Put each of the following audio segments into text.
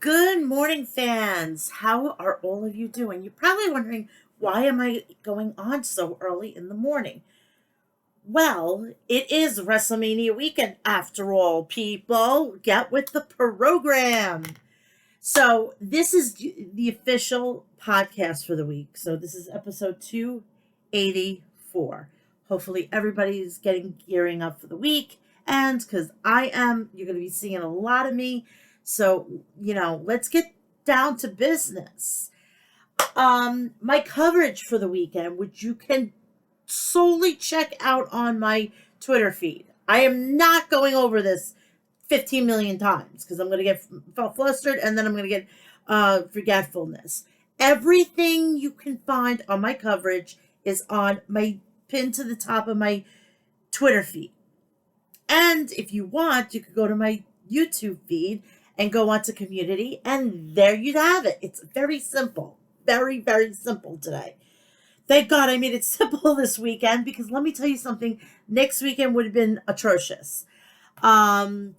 Good morning, fans. How are all of you doing? You're probably wondering, why am I going on so early in the morning? Well, it is WrestleMania weekend after all, people. Get with the program. So, this is the official podcast for the week. So, this is episode 284. Hopefully, everybody's gearing up for the week. And because I am, you're going to be seeing a lot of me. So, let's get down to business. My coverage for the weekend, which you can solely check out on my Twitter feed. I am not going over this 15 million times because I'm going to get flustered and then I'm going to get forgetfulness. Everything you can find on my coverage is on my pin to the top of my Twitter feed. And if you want, you could go to my YouTube feed and go onto community, and there you have it. It's very simple. Very, very simple today. Thank God I made it simple this weekend, because let me tell you something. Next weekend would have been atrocious. When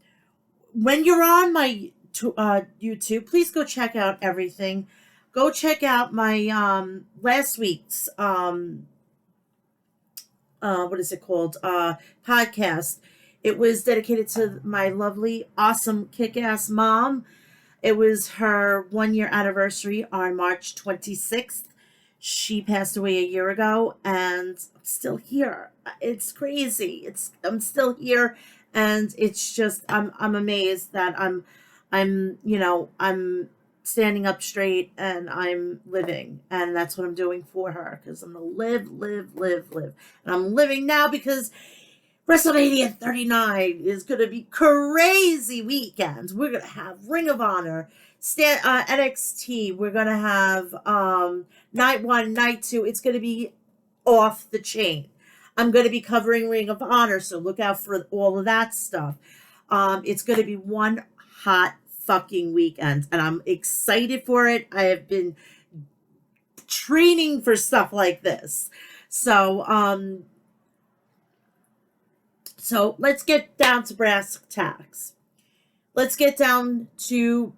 you're on my YouTube, please go check out everything. Go check out my last week's what is it called? Podcast. It was dedicated to my lovely, awesome, kick-ass mom. It was her 1-year anniversary on March 26th. She passed away a year ago, and I'm still here. It's crazy. I'm still here, and it's just I'm amazed that I'm standing up straight and I'm living, and that's what I'm doing for her, because I'm gonna live, and I'm living now because WrestleMania 39 is going to be crazy weekend. We're going to have Ring of Honor, NXT. We're going to have Night 1, Night 2. It's going to be off the chain. I'm going to be covering Ring of Honor, so look out for all of that stuff. It's going to be one hot fucking weekend, and I'm excited for it. I have been training for stuff like this. So let's get down to brass tacks. Let's get down to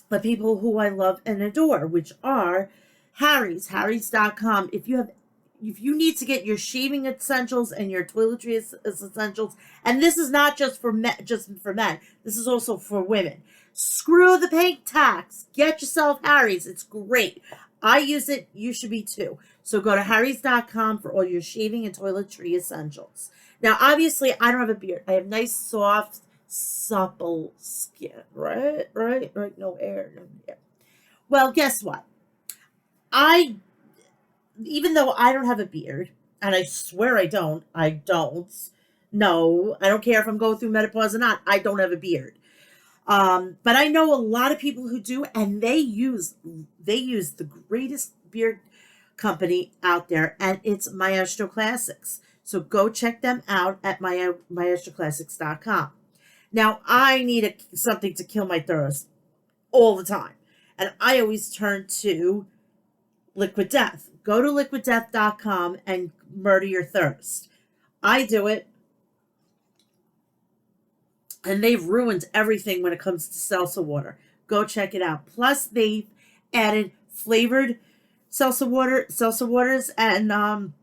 the people who I love and adore, which are Harry's.com. If you need to get your shaving essentials and your toiletry essentials, and this is not just for men, this is also for women. Screw the pink tax. Get yourself Harry's. It's great. I use it. You should be too. So go to Harry's.com for all your shaving and toiletry essentials. Now, obviously, I don't have a beard. I have nice, soft, supple skin. Right? No hair. Well, guess what? Even though I don't have a beard, and I swear I don't. No, I don't care if I'm going through menopause or not. I don't have a beard. But I know a lot of people who do, and they use the greatest beard company out there, and it's Maestro Classics. So go check them out at maestroclassics.com. Now, I need something to kill my thirst all the time, and I always turn to Liquid Death. Go to liquiddeath.com and murder your thirst. I do it, and they've ruined everything when it comes to seltzer water. Go check it out. Plus, they've added flavored seltzer waters and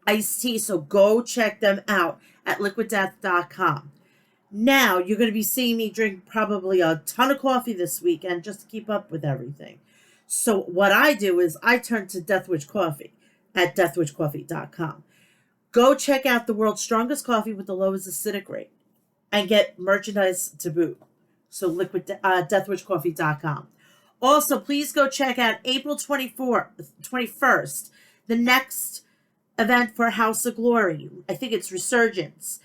iced tea. So go check them out at liquiddeath.com. Now, you're going to be seeing me drink probably a ton of coffee this weekend just to keep up with everything. So what I do is I turn to Deathwish Coffee at deathwishcoffee.com. Go check out the world's strongest coffee with the lowest acidic rate and get merchandise to boot. So deathwishcoffee.com. Also, please go check out April 21st, the next event for House of Glory. I think it's Resurgence.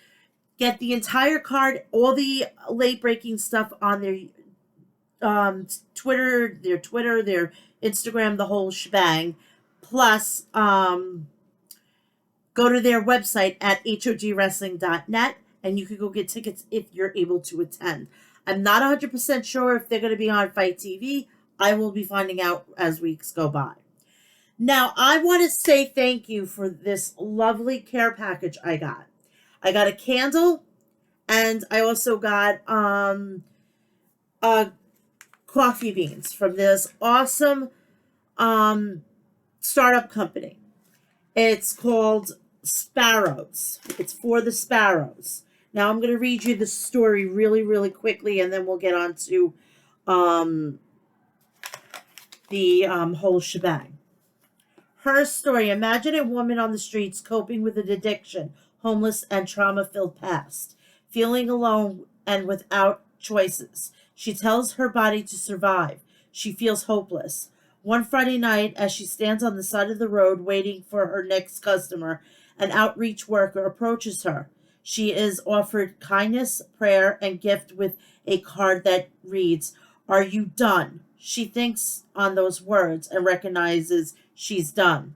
Get the entire card, all the late-breaking stuff on their Twitter, their Instagram, the whole shebang. Plus, go to their website at hodwrestling.net, and you can go get tickets if you're able to attend. I'm not 100% sure if they're going to be on Fight TV. I will be finding out as weeks go by. Now, I want to say thank you for this lovely care package I got. I got a candle, and I also got coffee beans from this awesome um, startup company. It's called Sparrows. It's for the sparrows. Now I'm going to read you the story really, really quickly, and then we'll get on to um, the whole shebang. Her story. Imagine a woman on the streets coping with an addiction, homeless, and trauma filled past, feeling alone and without choices. She tells her body to survive. She feels hopeless. One Friday night, as she stands on the side of the road waiting for her next customer, an outreach worker approaches her. She is offered kindness, prayer, and gift with a card that reads, "Are you done?" She thinks on those words and recognizes she's done.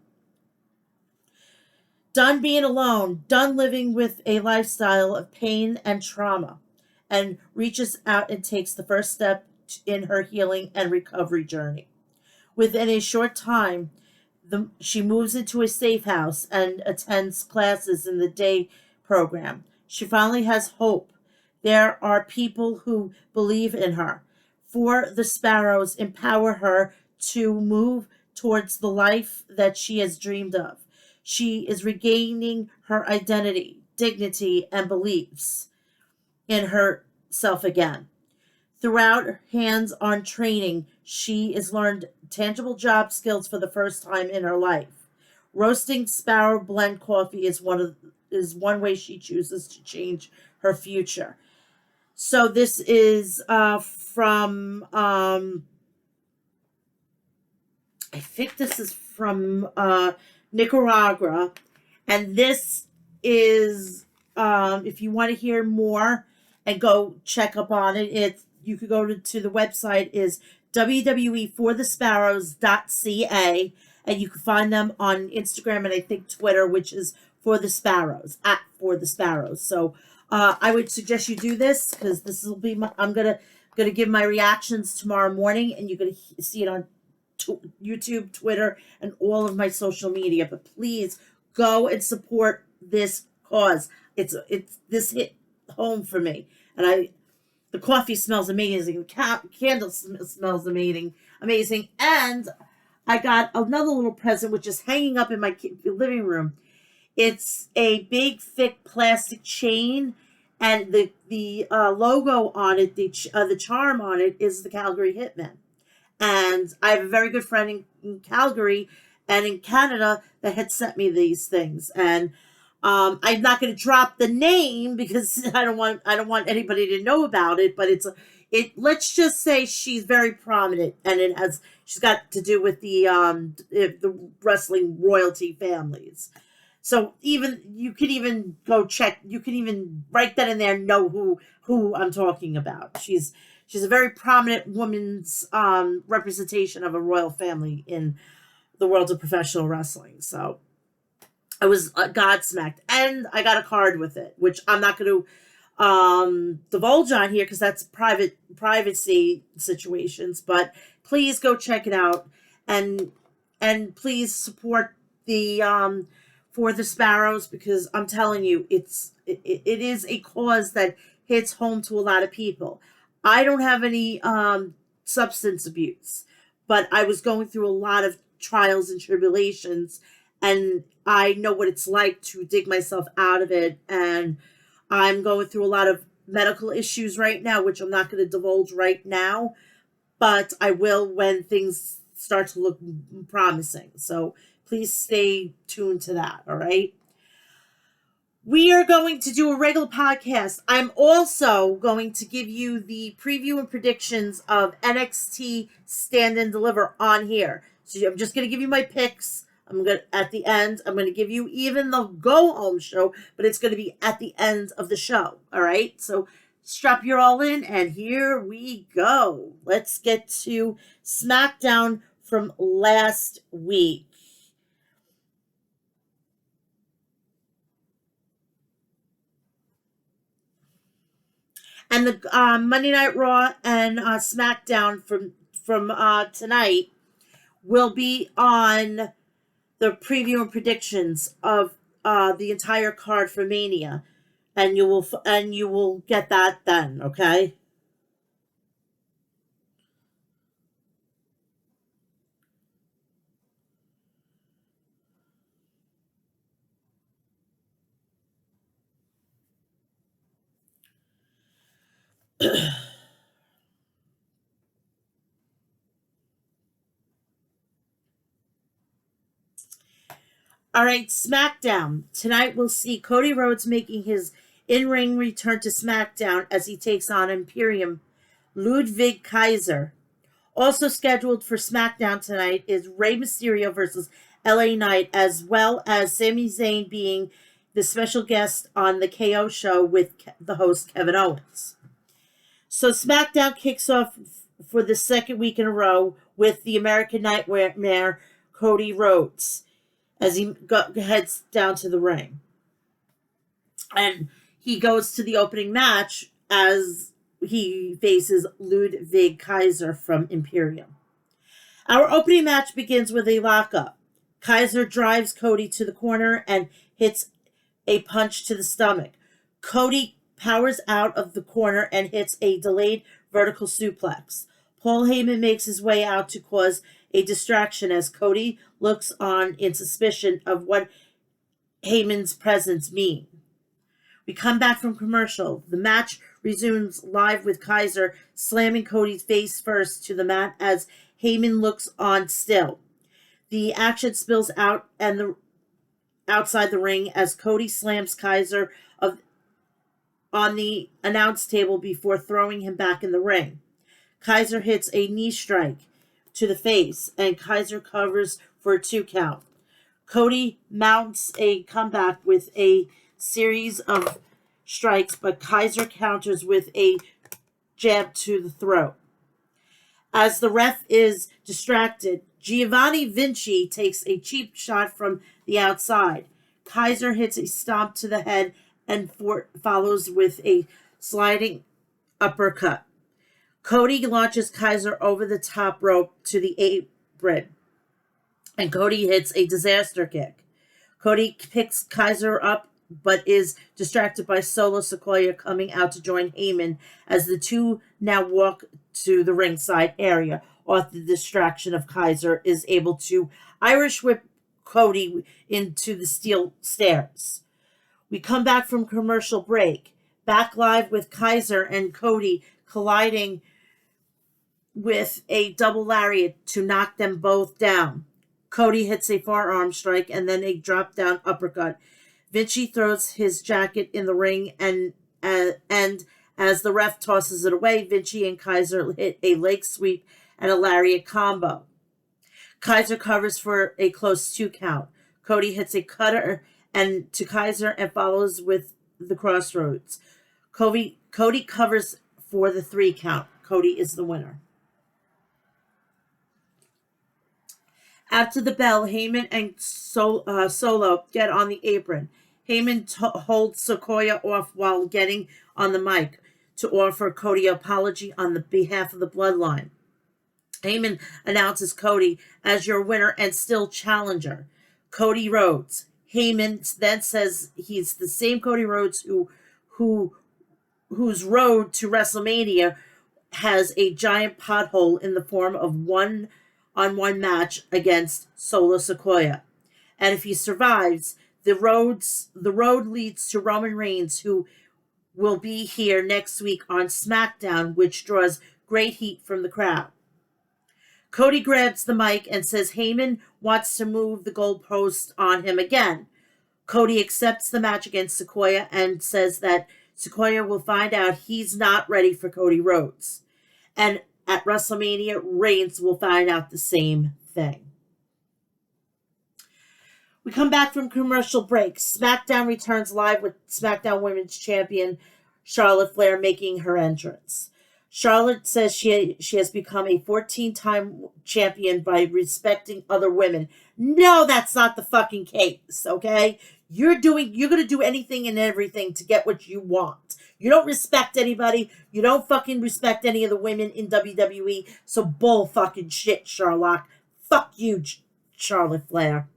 Done being alone, done living with a lifestyle of pain and trauma, and reaches out and takes the first step in her healing and recovery journey. Within a short time, she moves into a safe house and attends classes in the day program. She finally has hope. There are people who believe in her. For the sparrows, empower her to move towards the life that she has dreamed of. She is regaining her identity, dignity, and beliefs in herself again. Throughout hands on training, she has learned tangible job skills for the first time in her life. Roasting sparrow blend coffee is one way she chooses to change her future. So this is from I think this is from Nicaragua, and this is if you want to hear more and go check up on it, it's you could go to the website is www.forthesparrows.ca, and you can find them on Instagram and I think Twitter, which is for the sparrows at for the sparrows. So I would suggest you do this because this will be I'm gonna give my reactions tomorrow morning, and you're gonna see it on YouTube, Twitter, and all of my social media. But please go and support this cause. It's this hit home for me, and the coffee smells amazing. The candle smells amazing, and I got another little present which is hanging up in my living room. It's a big, thick plastic chain, and the logo on it, the charm on it, is the Calgary Hitman. And I have a very good friend in Calgary and in Canada that had sent me these things. And I'm not going to drop the name because I don't want anybody to know about it. But let's just say she's very prominent, and she's got to do with the wrestling royalty families. So even you could even go check. You can even write that in there. And know who I'm talking about. She's a very prominent woman's representation of a royal family in the world of professional wrestling. So I was godsmacked, and I got a card with it, which I'm not going to divulge on here because that's privacy situations. But please go check it out, and please support the for the sparrows, because I'm telling you, it is a cause that hits home to a lot of people. I don't have any substance abuse, but I was going through a lot of trials and tribulations, and I know what it's like to dig myself out of it. And I'm going through a lot of medical issues right now, which I'm not going to divulge right now, but I will when things start to look promising. So please stay tuned to that. All right. We are going to do a regular podcast. I'm also going to give you the preview and predictions of NXT Stand and Deliver on here. So I'm just going to give you my picks. At the end, I'm going to give you even the go home show, but it's going to be at the end of the show. All right. So strap your all in, and here we go. Let's get to SmackDown from last week. And the Monday Night Raw and SmackDown from tonight will be on the preview and predictions of the entire card for Mania, and you will get that then. Okay. All right, SmackDown. Tonight we'll see Cody Rhodes making his in-ring return to SmackDown as he takes on Imperium Ludwig Kaiser. Also scheduled for SmackDown tonight is Rey Mysterio versus LA Knight, as well as Sami Zayn being the special guest on the KO show with the host Kevin Owens. So SmackDown kicks off for the second week in a row with the American Nightmare Cody Rhodes as he heads down to the ring. And he goes to the opening match as he faces Ludwig Kaiser from Imperium. Our opening match begins with a lockup. Kaiser drives Cody to the corner and hits a punch to the stomach. Cody powers out of the corner and hits a delayed vertical suplex. Paul Heyman makes his way out to cause a distraction as Cody looks on in suspicion of what Heyman's presence means. We come back from commercial. The match resumes live with Kaiser slamming Cody's face first to the mat as Heyman looks on still. The action spills out and outside the ring as Cody slams Kaiser on the announce table before throwing him back in the ring. Kaiser hits a knee strike to the face and Kaiser covers for a 2 count. Cody mounts a comeback with a series of strikes, but Kaiser counters with a jab to the throat. As the ref is distracted, Giovanni Vinci takes a cheap shot from the outside. Kaiser hits a stomp to the head and follows with a sliding uppercut. Cody launches Kaiser over the top rope to the apron, and Cody hits a disaster kick. Cody picks Kaiser up but is distracted by Solo Sikoa coming out to join Heyman as the two now walk to the ringside area. Off the distraction of Kaiser is able to Irish whip Cody into the steel stairs. We come back from commercial break. Back live with Kaiser and Cody colliding with a double lariat to knock them both down. Cody hits a forearm strike and then a drop down uppercut. Vinci throws his jacket in the ring and as the ref tosses it away, Vinci and Kaiser hit a leg sweep and a lariat combo. Kaiser covers for a close 2 count. Cody hits a cutter and to Kaiser and follows with the crossroads. Cody covers for the 3 count. Cody is the winner. After the bell, Heyman and Solo get on the apron. Heyman holds Sikoa off while getting on the mic to offer Cody an apology on the behalf of the Bloodline. Heyman announces Cody as your winner and still challenger, Cody Rhodes. Heyman then says he's the same Cody Rhodes whose road to WrestleMania has a giant pothole in the form of one-on-one match against Solo Sikoa. And if he survives, the road leads to Roman Reigns, who will be here next week on SmackDown, which draws great heat from the crowd. Cody grabs the mic and says Heyman wants to move the goalpost on him again. Cody accepts the match against Sikoa and says that Sikoa will find out he's not ready for Cody Rhodes. And at WrestleMania, Reigns will find out the same thing. We come back from commercial break. SmackDown returns live with SmackDown Women's Champion Charlotte Flair making her entrance. Charlotte says she has become a 14-time champion by respecting other women. No, that's not the fucking case, okay? You're going to do anything and everything to get what you want. You don't respect anybody. You don't fucking respect any of the women in WWE. So bull fucking shit, Charlotte. Fuck you, Charlotte Flair.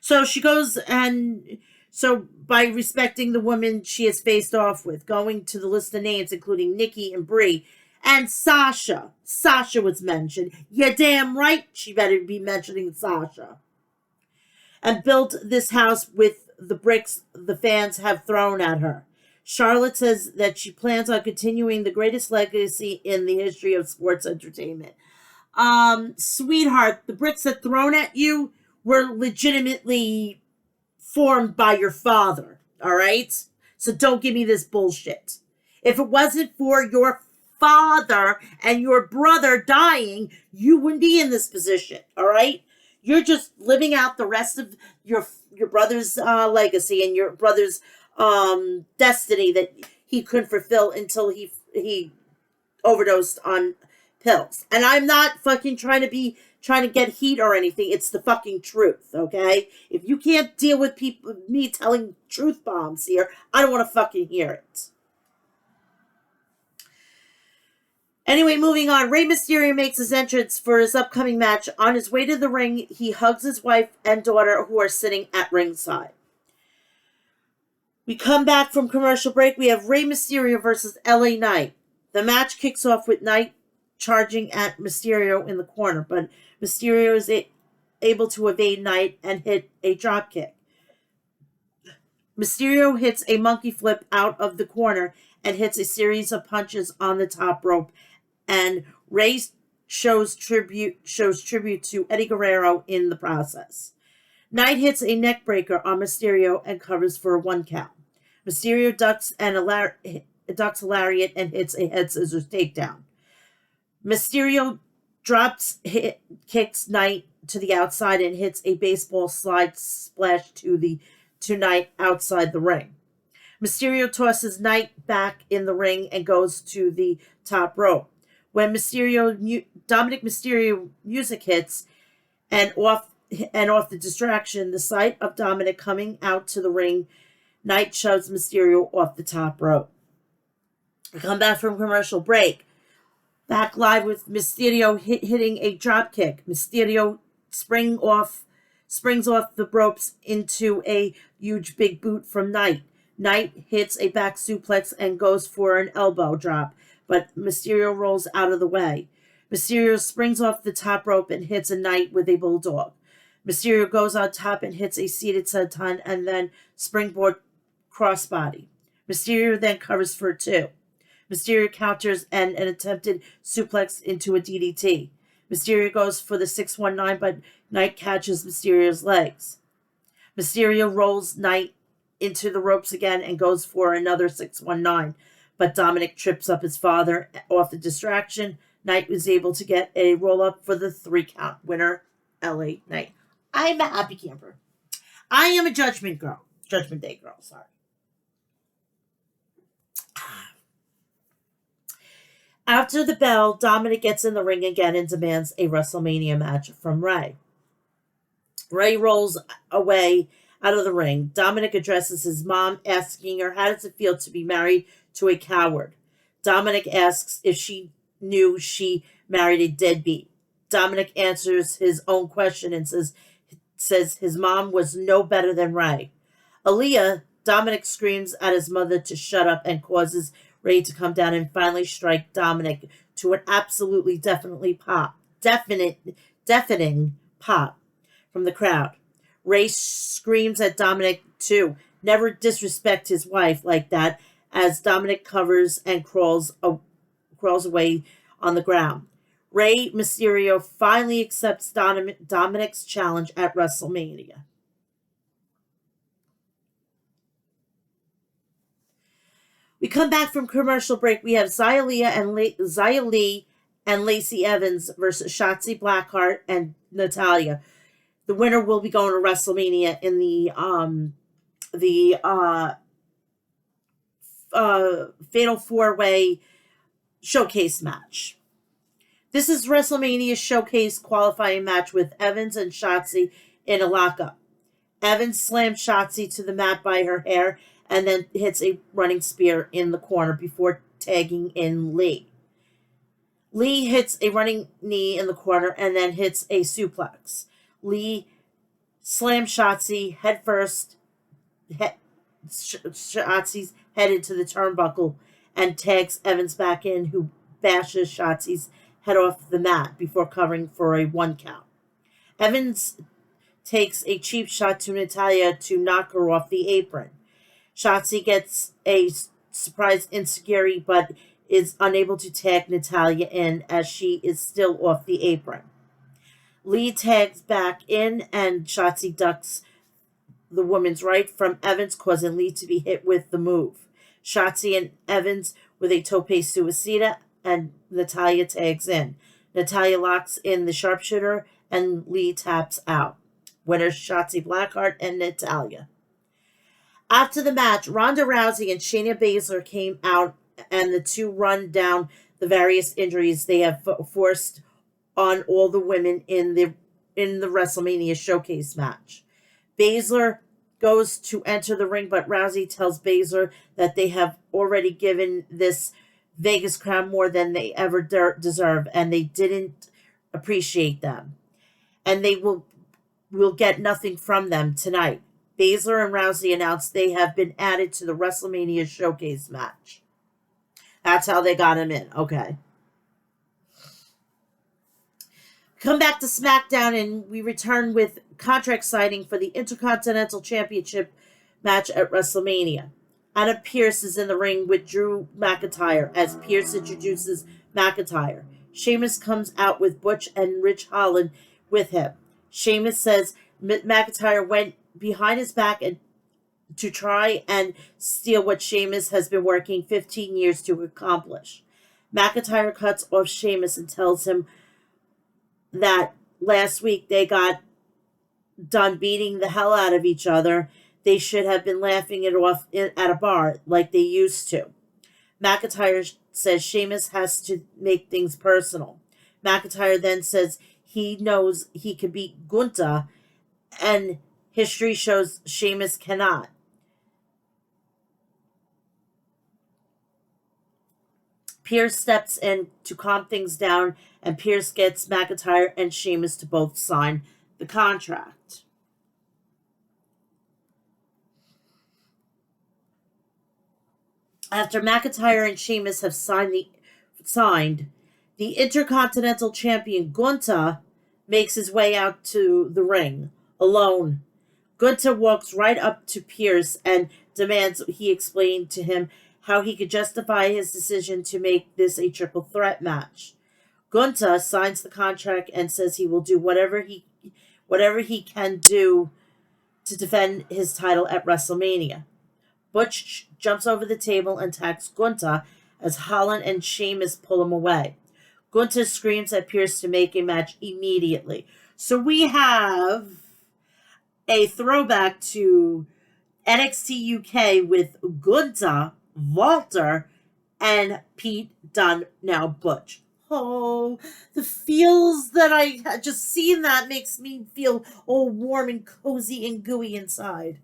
So she goes and so by respecting the woman she has faced off with, going to the list of names including Nikki and Brie and Sasha. Sasha was mentioned. You're damn right she better be mentioning Sasha. And built this house with the bricks the fans have thrown at her. Charlotte says that she plans on continuing the greatest legacy in the history of sports entertainment. Sweetheart, the bricks that thrown at you were legitimately formed by your father, all right? So don't give me this bullshit. If it wasn't for your father and your brother dying, you wouldn't be in this position, all right? You're just living out the rest of your brother's legacy and your brother's destiny that he couldn't fulfill until he overdosed on pills. And I'm not fucking trying to get heat or anything. It's the fucking truth, okay? If you can't deal with me telling truth bombs here, I don't want to fucking hear it. Anyway, moving on. Rey Mysterio makes his entrance for his upcoming match. On his way to the ring, he hugs his wife and daughter who are sitting at ringside. We come back from commercial break. We have Rey Mysterio versus LA Knight. The match kicks off with Knight charging at Mysterio in the corner, but Mysterio is able to evade Knight and hit a dropkick. Mysterio hits a monkey flip out of the corner and hits a series of punches on the top rope, and Rey shows tribute to Eddie Guerrero in the process. Knight hits a neck breaker on Mysterio and covers for a 1 count. Mysterio ducks a lariat and hits a head scissors takedown. Mysterio kicks Knight to the outside and hits a baseball slide splash to Knight outside the ring. Mysterio tosses Knight back in the ring and goes to the top rope. When Dominic Mysterio music hits and off the distraction, the sight of Dominic coming out to the ring, Knight shoves Mysterio off the top rope. We come back from commercial break. Back live with Mysterio hitting a dropkick. Mysterio springs off the ropes into a huge big boot from Knight. Knight hits a back suplex and goes for an elbow drop, but Mysterio rolls out of the way. Mysterio springs off the top rope and hits a Knight with a bulldog. Mysterio goes on top and hits a seated senton and then springboard crossbody. Mysterio then covers for 2. Mysterio counters and an attempted suplex into a DDT. Mysterio goes for the 619, but Knight catches Mysterio's legs. Mysterio rolls Knight into the ropes again and goes for another 619, but Dominic trips up his father off the distraction. Knight was able to get a roll-up for the 3 count. Winner, LA Knight. I'm a happy camper. I am a Judgment Day girl, sorry. After the bell, Dominic gets in the ring again and demands a WrestleMania match from Rey. Rey rolls away out of the ring. Dominic addresses his mom, asking her, how does it feel to be married to a coward? Dominic asks if she knew she married a deadbeat. Dominic answers his own question and says his mom was no better than Rey. Aaliyah, Dominic screams at his mother to shut up and causes Rey to come down and finally strike Dominic to an absolutely deafening pop from the crowd. Rey screams at Dominic to never disrespect his wife like that as Dominic covers and crawls away on the ground. Rey Mysterio finally accepts Dominic's challenge at WrestleMania. We come back from commercial break. We have Xia Li and Lacey Evans versus Shotzi Blackheart and Natalya. The winner will be going to WrestleMania in the Fatal 4-Way Showcase match. This is WrestleMania's Showcase qualifying match with Evans and Shotzi in a lockup. Evans slams Shotzi to the mat by her hair and then hits a running spear in the corner before tagging in Lee. Lee hits a running knee in the corner and then hits a suplex. Lee slams Shotzi head first, Shotzi's head into the turnbuckle, and tags Evans back in, who bashes Shotzi's head off the mat before covering for a 1 count. Evans takes a cheap shot to Natalya to knock her off the apron. Shotzi gets a surprise enziguri, but is unable to tag Natalya in as she is still off the apron. Lee tags back in, and Shotzi ducks the woman's right from Evans, causing Lee to be hit with the move. Shotzi and Evans with a tope suicida, and Natalia tags in. Natalia locks in the sharpshooter, and Lee taps out. Winners Shotzi Blackheart and Natalia. After the match, Ronda Rousey and Shayna Baszler came out, and the two run down the various injuries they have forced on all the women in the WrestleMania showcase match. Baszler goes to enter the ring, but Rousey tells Baszler that they have already given this Vegas crowd more than they ever deserve, and they didn't appreciate them, and they will get nothing from them tonight. Baszler and Rousey announced they have been added to the WrestleMania showcase match. That's how they got him in. Okay. Come back to SmackDown, and we return with contract signing for the Intercontinental Championship match at WrestleMania. Adam Pearce is in the ring with Drew McIntyre as Pearce introduces McIntyre. Sheamus comes out with Butch and Rich Holland with him. Sheamus says McIntyre went behind his back and to try and steal what Sheamus has been working 15 years to accomplish. McIntyre cuts off Sheamus and tells him that last week they got done beating the hell out of each other. They should have been laughing it off at a bar like they used to. McIntyre says Sheamus has to make things personal. McIntyre then says he knows he can beat Gunther, and history shows Sheamus cannot. Pearce steps in to calm things down, and Pearce gets McIntyre and Sheamus to both sign the contract. After McIntyre and Sheamus have signed, the Intercontinental Champion Gunther makes his way out to the ring alone. Gunther walks right up to Pearce and demands he explain to him how he could justify his decision to make this a triple threat match. Gunther signs the contract and says he will do whatever he can do to defend his title at WrestleMania. Butch jumps over the table and attacks Gunther as Holland and Sheamus pull him away. Gunther screams at Pearce to make a match immediately. So we have a throwback to NXT UK with Gunther, Walter, and Pete Dunne, now Butch. Oh, the feels that I just seeing that makes me feel all warm and cozy and gooey inside.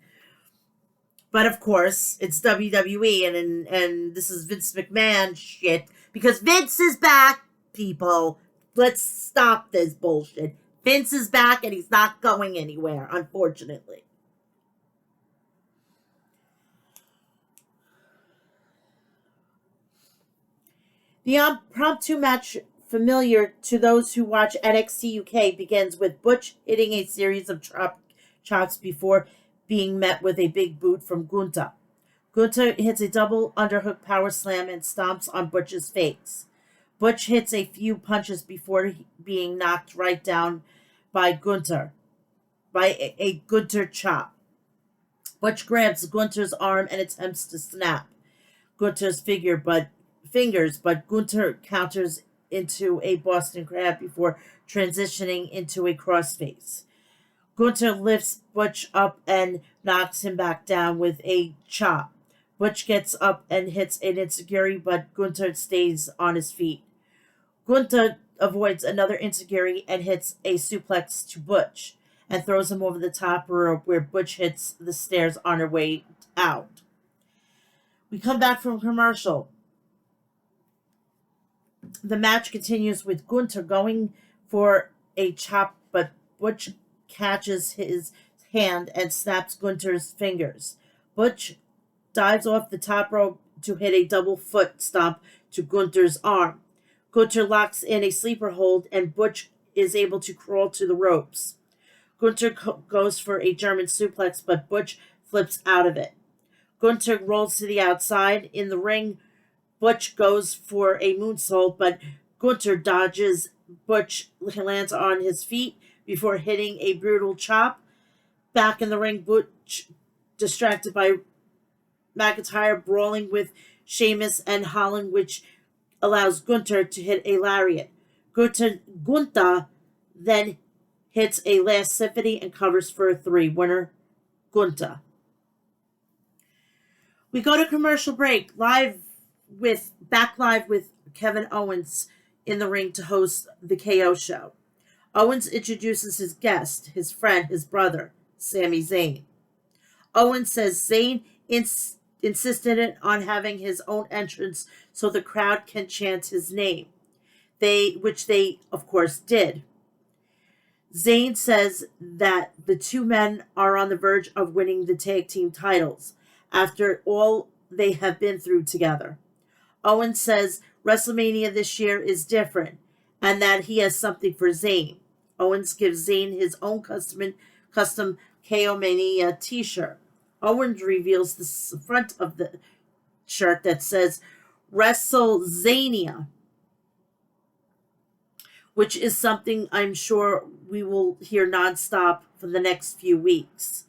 But of course, it's WWE, and this is Vince McMahon shit, because Vince is back, people. Let's stop this bullshit. Vince is back, and he's not going anywhere, unfortunately. The impromptu match, familiar to those who watch NXT UK, begins with Butch hitting a series of chops before being met with a big boot from Gunther. Gunther hits a double underhook power slam and stomps on Butch's face. Butch hits a few punches before being knocked right down by Gunther, by a Gunther chop. Butch grabs Gunther's arm and attempts to snap Gunther's fingers, but Gunther counters into a Boston Crab before transitioning into a crossface. Gunther lifts Butch up and knocks him back down with a chop. Butch gets up and hits an enziguri, but Gunther stays on his feet. Gunther avoids another enziguri and hits a suplex to Butch and throws him over the top rope, where Butch hits the stairs on her way out. We come back from commercial. The match continues with Gunther going for a chop, but Butch catches his hand and snaps Gunther's fingers. Butch dives off the top rope to hit a double foot stomp to Gunther's arm. Gunther locks in a sleeper hold, and Butch is able to crawl to the ropes. Gunther goes for a German suplex, but Butch flips out of it. Gunther rolls to the outside. In the ring, Butch goes for a moonsault, but Gunther dodges. Butch lands on his feet. before hitting a brutal chop. Back in the ring, Butch, distracted by McIntyre, brawling with Sheamus and Holland, which allows Gunther to hit a lariat. Gunther then hits a last symphony and covers for a 3. Winner, Gunther. We go to commercial break. Back live with Kevin Owens in the ring to host the KO show. Owens introduces his guest, his friend, his brother, Sami Zayn. Owens says Zayn insisted on having his own entrance so the crowd can chant his name, which they, of course, did. Zayn says that the two men are on the verge of winning the tag team titles after all they have been through together. Owens says WrestleMania this year is different and that he has something for Zayn. Owens gives Zayn his own custom KO Mania t-shirt. Owens reveals the front of the shirt that says WrestleZania, which is something I'm sure we will hear nonstop for the next few weeks.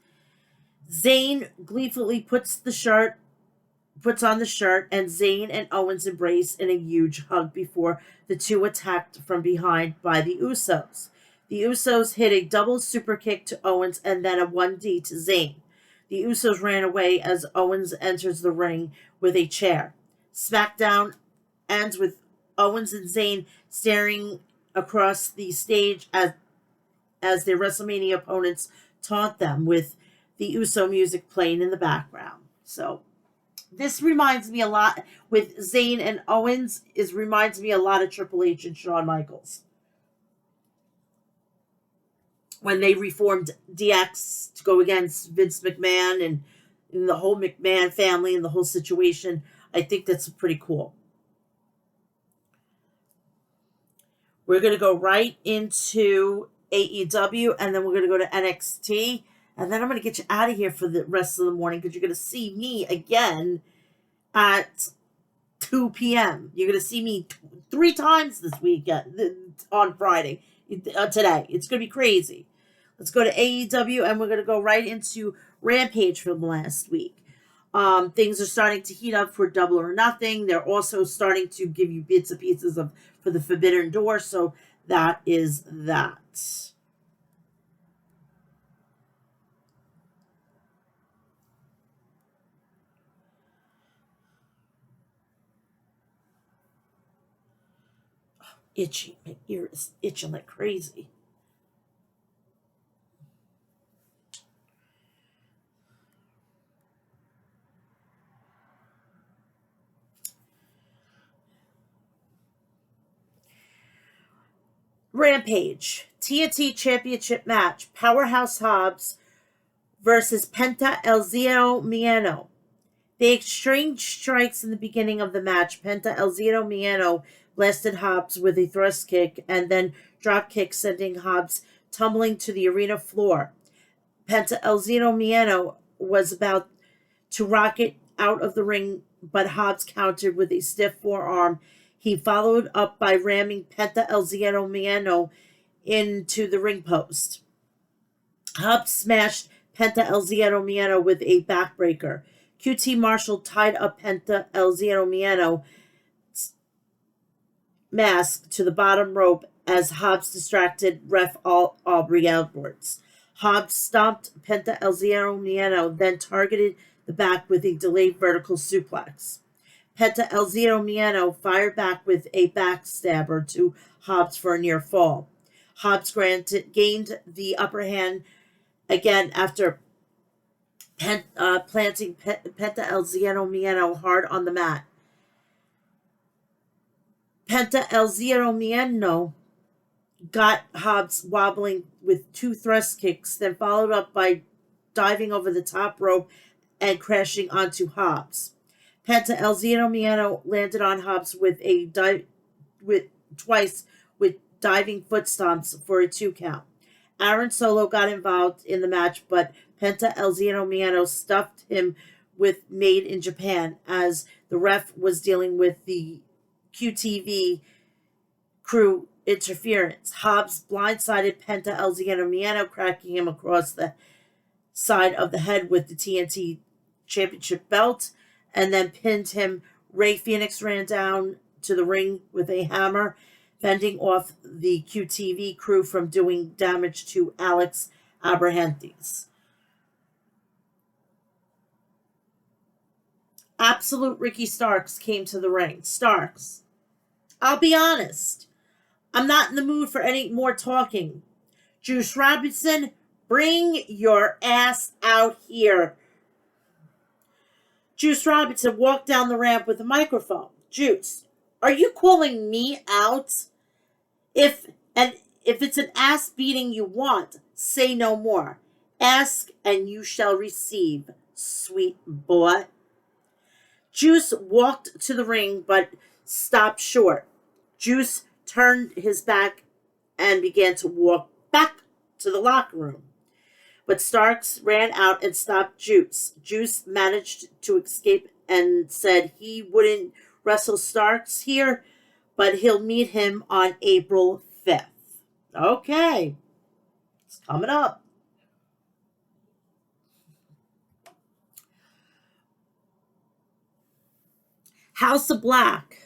Zayn gleefully puts on the shirt, and Zayn and Owens embrace in a huge hug before the two attacked from behind by the Usos. The Usos hit a double super kick to Owens and then a 1D to Zayn. The Usos ran away as Owens enters the ring with a chair. SmackDown ends with Owens and Zayn staring across the stage as their WrestleMania opponents taunt them with the Uso music playing in the background. So this reminds me a lot, with Zayn and Owens, reminds me a lot of Triple H and Shawn Michaels. When they reformed DX to go against Vince McMahon and the whole McMahon family and the whole situation, I think that's pretty cool. We're going to go right into AEW, and then we're going to go to NXT, and then I'm going to get you out of here for the rest of the morning because you're going to see me again at 2 p.m. You're going to see me 3 times this weekend on Friday, today. It's going to be crazy. Let's go to AEW, and we're going to go right into Rampage from last week. Things are starting to heat up for Double or Nothing. They're also starting to give you bits and pieces for the Forbidden Door, so that is that. Itchy. My ear is itching like crazy. Rampage. TNT Championship match. Powerhouse Hobbs versus Penta El Zero Miedo. They exchanged strikes in the beginning of the match. Penta El Zero Miedo blasted Hobbs with a thrust kick and then drop kick, sending Hobbs tumbling to the arena floor. Penta El Zero Miedo was about to rocket out of the ring, but Hobbs countered with a stiff forearm. He followed up by ramming Penta El Zero Miedo into the ring post. Hobbs smashed Penta El Zero Miedo with a backbreaker. QT Marshall tied up Penta El Zero Miedo mask to the bottom rope as Hobbs distracted ref Aubrey Edwards. Hobbs stomped Penta El Zero Miedo, then targeted the back with a delayed vertical suplex. Penta El Zero Miedo fired back with a backstabber to Hobbs for a near fall. Hobbs gained the upper hand again after planting Penta El Zero Miedo hard on the mat. Penta El Zero Miedo got Hobbs wobbling with 2 thrust kicks, then followed up by diving over the top rope and crashing onto Hobbs. Penta El Zero Miedo landed on Hobbs twice with diving foot stomps for a 2 count. Aaron Solo got involved in the match, but Penta El Zero Miedo stuffed him with Made in Japan as the ref was dealing with the QTV crew interference. Hobbs blindsided Penta El Zero Miedo, cracking him across the side of the head with the TNT Championship belt, and then pinned him. Ray Phoenix ran down to the ring with a hammer, fending off the QTV crew from doing damage to Alex Abrahantes. Absolute Ricky Starks came to the ring. Starks, I'll be honest, I'm not in the mood for any more talking. Juice Robinson, bring your ass out here. Juice Robinson walked down the ramp with a microphone. Juice, are you calling me out? If it's an ass beating you want, say no more. Ask and you shall receive, sweet boy. Juice walked to the ring but stopped short. Juice turned his back and began to walk back to the locker room. But Starks ran out and stopped Juice. Juice managed to escape and said he wouldn't wrestle Starks here, but he'll meet him on April 5th. Okay, it's coming up. House of Black,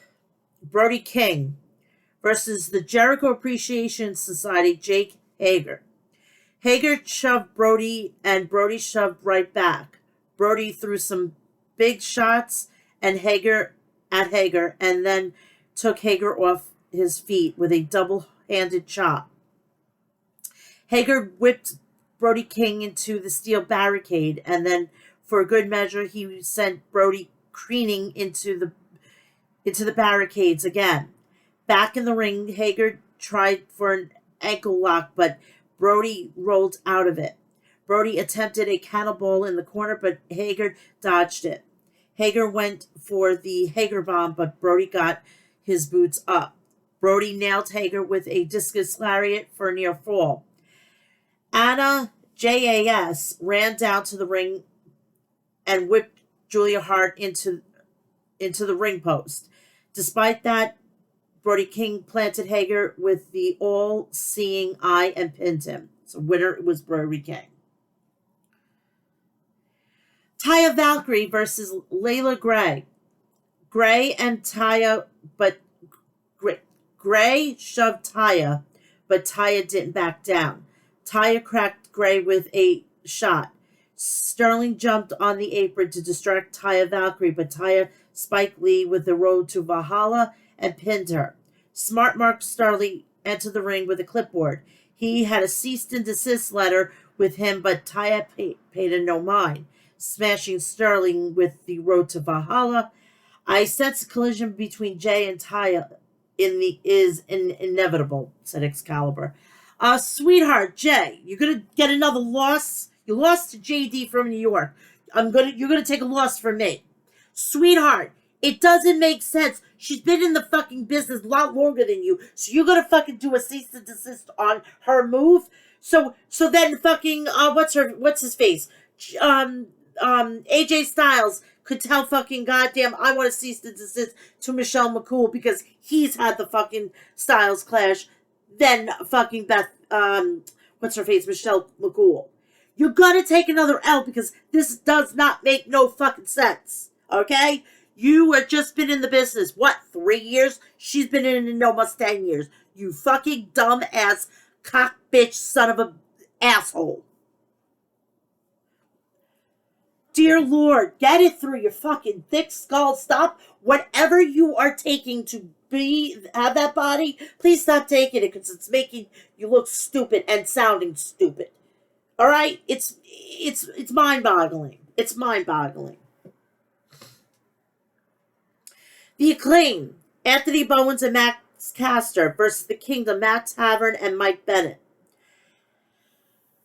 Brody King versus the Jericho Appreciation Society, Jake Hager. Hager shoved Brody, and Brody shoved right back. Brody threw some big shots and Hager, and then took Hager off his feet with a double-handed chop. Hager whipped Brody King into the steel barricade, and then, for a good measure, he sent Brody careening into the barricades again. Back in the ring, Hager tried for an ankle lock, but Brody rolled out of it. Brody attempted a cannonball in the corner, but Hager dodged it. Hager went for the Hager bomb, but Brody got his boots up. Brody nailed Hager with a discus lariat for a near fall. Anna JAS ran down to the ring and whipped Julia Hart into the ring post. Despite that, Brody King planted Hager with the all-seeing eye and pinned him. So winner was Brody King. Taya Valkyrie versus Layla Gray. Gray and Taya, but Gray shoved Taya, but Taya didn't back down. Taya cracked Gray with a shot. Sterling jumped on the apron to distract Taya Valkyrie, but Taya spiked Lee with the Road to Valhalla and pinned her. Smart Mark Sterling entered the ring with a clipboard. He had a cease and desist letter with him, but Taya paid him no mind, smashing Sterling with the Road to Valhalla. I sense a collision between Jay and Taya is inevitable, said Excalibur. Sweetheart, Jay, you're gonna get another loss. You lost to JD from New York. You're gonna take a loss from me. Sweetheart, it doesn't make sense. She's been in the fucking business a lot longer than you, so you're gonna fucking do a cease and desist on her move. So then fucking what's his face? AJ Styles could tell fucking goddamn I want to cease and desist to Michelle McCool because he's had the fucking Styles clash. Then fucking what's her face? Michelle McCool. You're gonna take another L because this does not make no fucking sense. Okay? You have just been in the business, 3 years? She's been in it almost 10 years. You fucking dumb ass cock bitch son of a asshole. Dear Lord, get it through your fucking thick skull. Stop whatever you are taking to have that body. Please stop taking it because it's making you look stupid and sounding stupid. All right? It's mind-boggling. It's mind-boggling. The Acclaim, Anthony Bowens and Max Caster versus the Kingdom, Matt Tavern and Mike Bennett.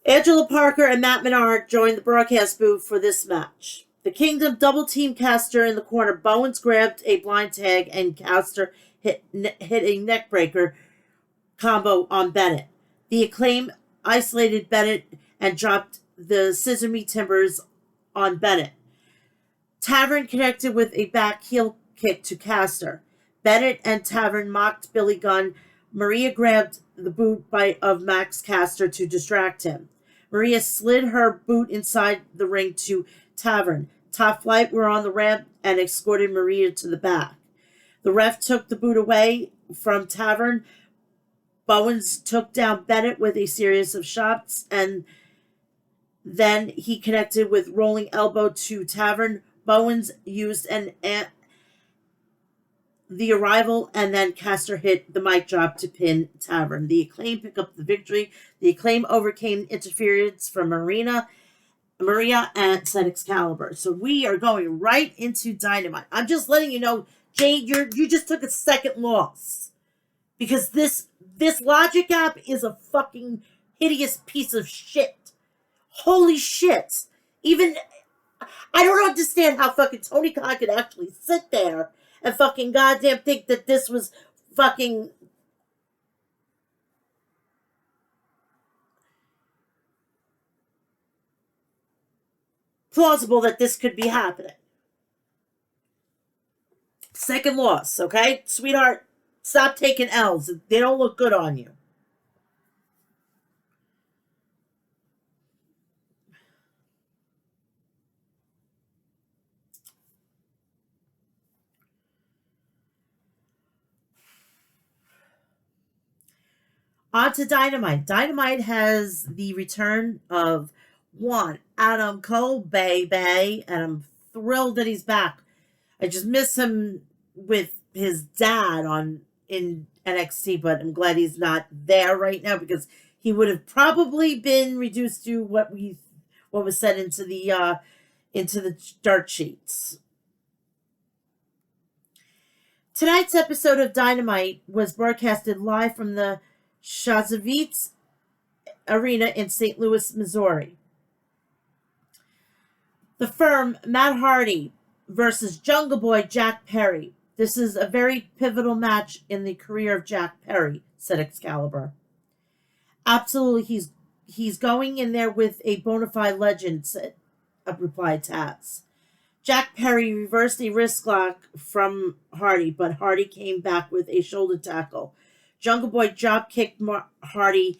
Angela Parker and Matt Menard joined the broadcast booth for this match. The Kingdom double-teamed Caster in the corner. Bowens grabbed a blind tag and Caster hit a neckbreaker combo on Bennett. The Acclaim isolated Bennett and dropped the Scissor Me Timbers on Bennett. Tavern connected with a back heel kick to Caster. Bennett and Tavern mocked Billy Gunn Maria grabbed the boot of Max Caster to distract him. Maria slid her boot inside the ring to Tavern. Top Flight were on the ramp and escorted Maria to the back. The ref took the boot away from Tavern. Bowens took down Bennett with a series of shots, and then he connected with rolling elbow to Tavern. Bowens used the arrival, and then Caster hit the mic drop to pin Tavern. The Acclaim picked up the victory. The Acclaim overcame interference from Maria and said Excalibur. So we are going right into Dynamite. I'm just letting you know, Jade, you just took a second loss. Because this logic app is a fucking hideous piece of shit. Holy shit. Even, I don't understand how fucking Tony Khan could actually sit there and fucking goddamn think that this was fucking plausible that this could be happening. Second loss, okay? Sweetheart, stop taking L's. They don't look good on you. On to Dynamite. Dynamite has the return of one Adam Cole, baby, and I'm thrilled that he's back. I just miss him with his dad in NXT, but I'm glad he's not there right now because he would have probably been reduced to what was said into the dirt sheets. Tonight's episode of Dynamite was broadcasted live from the Shazavitz Arena in St. Louis, Missouri. The Firm, Matt Hardy versus Jungle Boy Jack Perry. This is a very pivotal match in the career of Jack Perry, said Excalibur. Absolutely, he's going in there with a bona fide legend, replied Taz. Jack Perry reversed a wrist lock from Hardy, but Hardy came back with a shoulder tackle. Jungle Boy drop kicked Matt Hardy,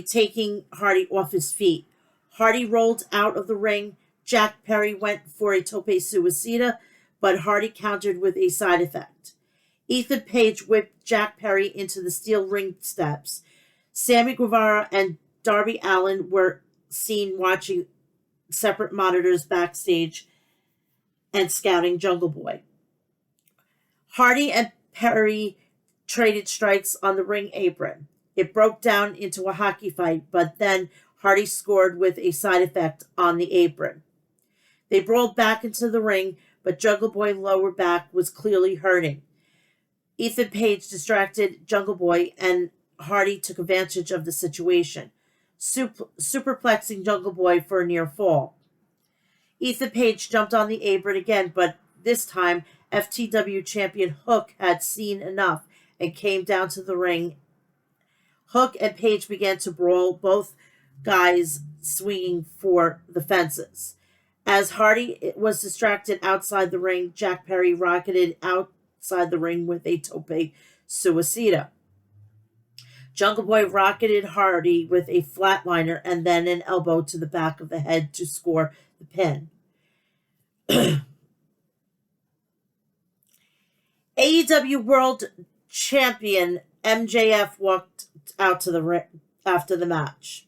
taking Hardy off his feet. Hardy rolled out of the ring. Jack Perry went for a tope suicida, but Hardy countered with a side effect. Ethan Page whipped Jack Perry into the steel ring steps. Sammy Guevara and Darby Allin were seen watching separate monitors backstage and scouting Jungle Boy. Hardy and Perry traded strikes on the ring apron. It broke down into a hockey fight, but then Hardy scored with a side effect on the apron. They brawled back into the ring, but Jungle Boy's lower back was clearly hurting. Ethan Page distracted Jungle Boy, and Hardy took advantage of the situation, superplexing Jungle Boy for a near fall. Ethan Page jumped on the apron again, but this time FTW champion Hook had seen enough and came down to the ring. Hook and Page began to brawl, both guys swinging for the fences. As Hardy was distracted outside the ring, Jack Perry rocketed outside the ring with a tope suicida. Jungle Boy rocketed Hardy with a flatliner and then an elbow to the back of the head to score the pin. AEW World Champion MJF walked out to the ring after the match.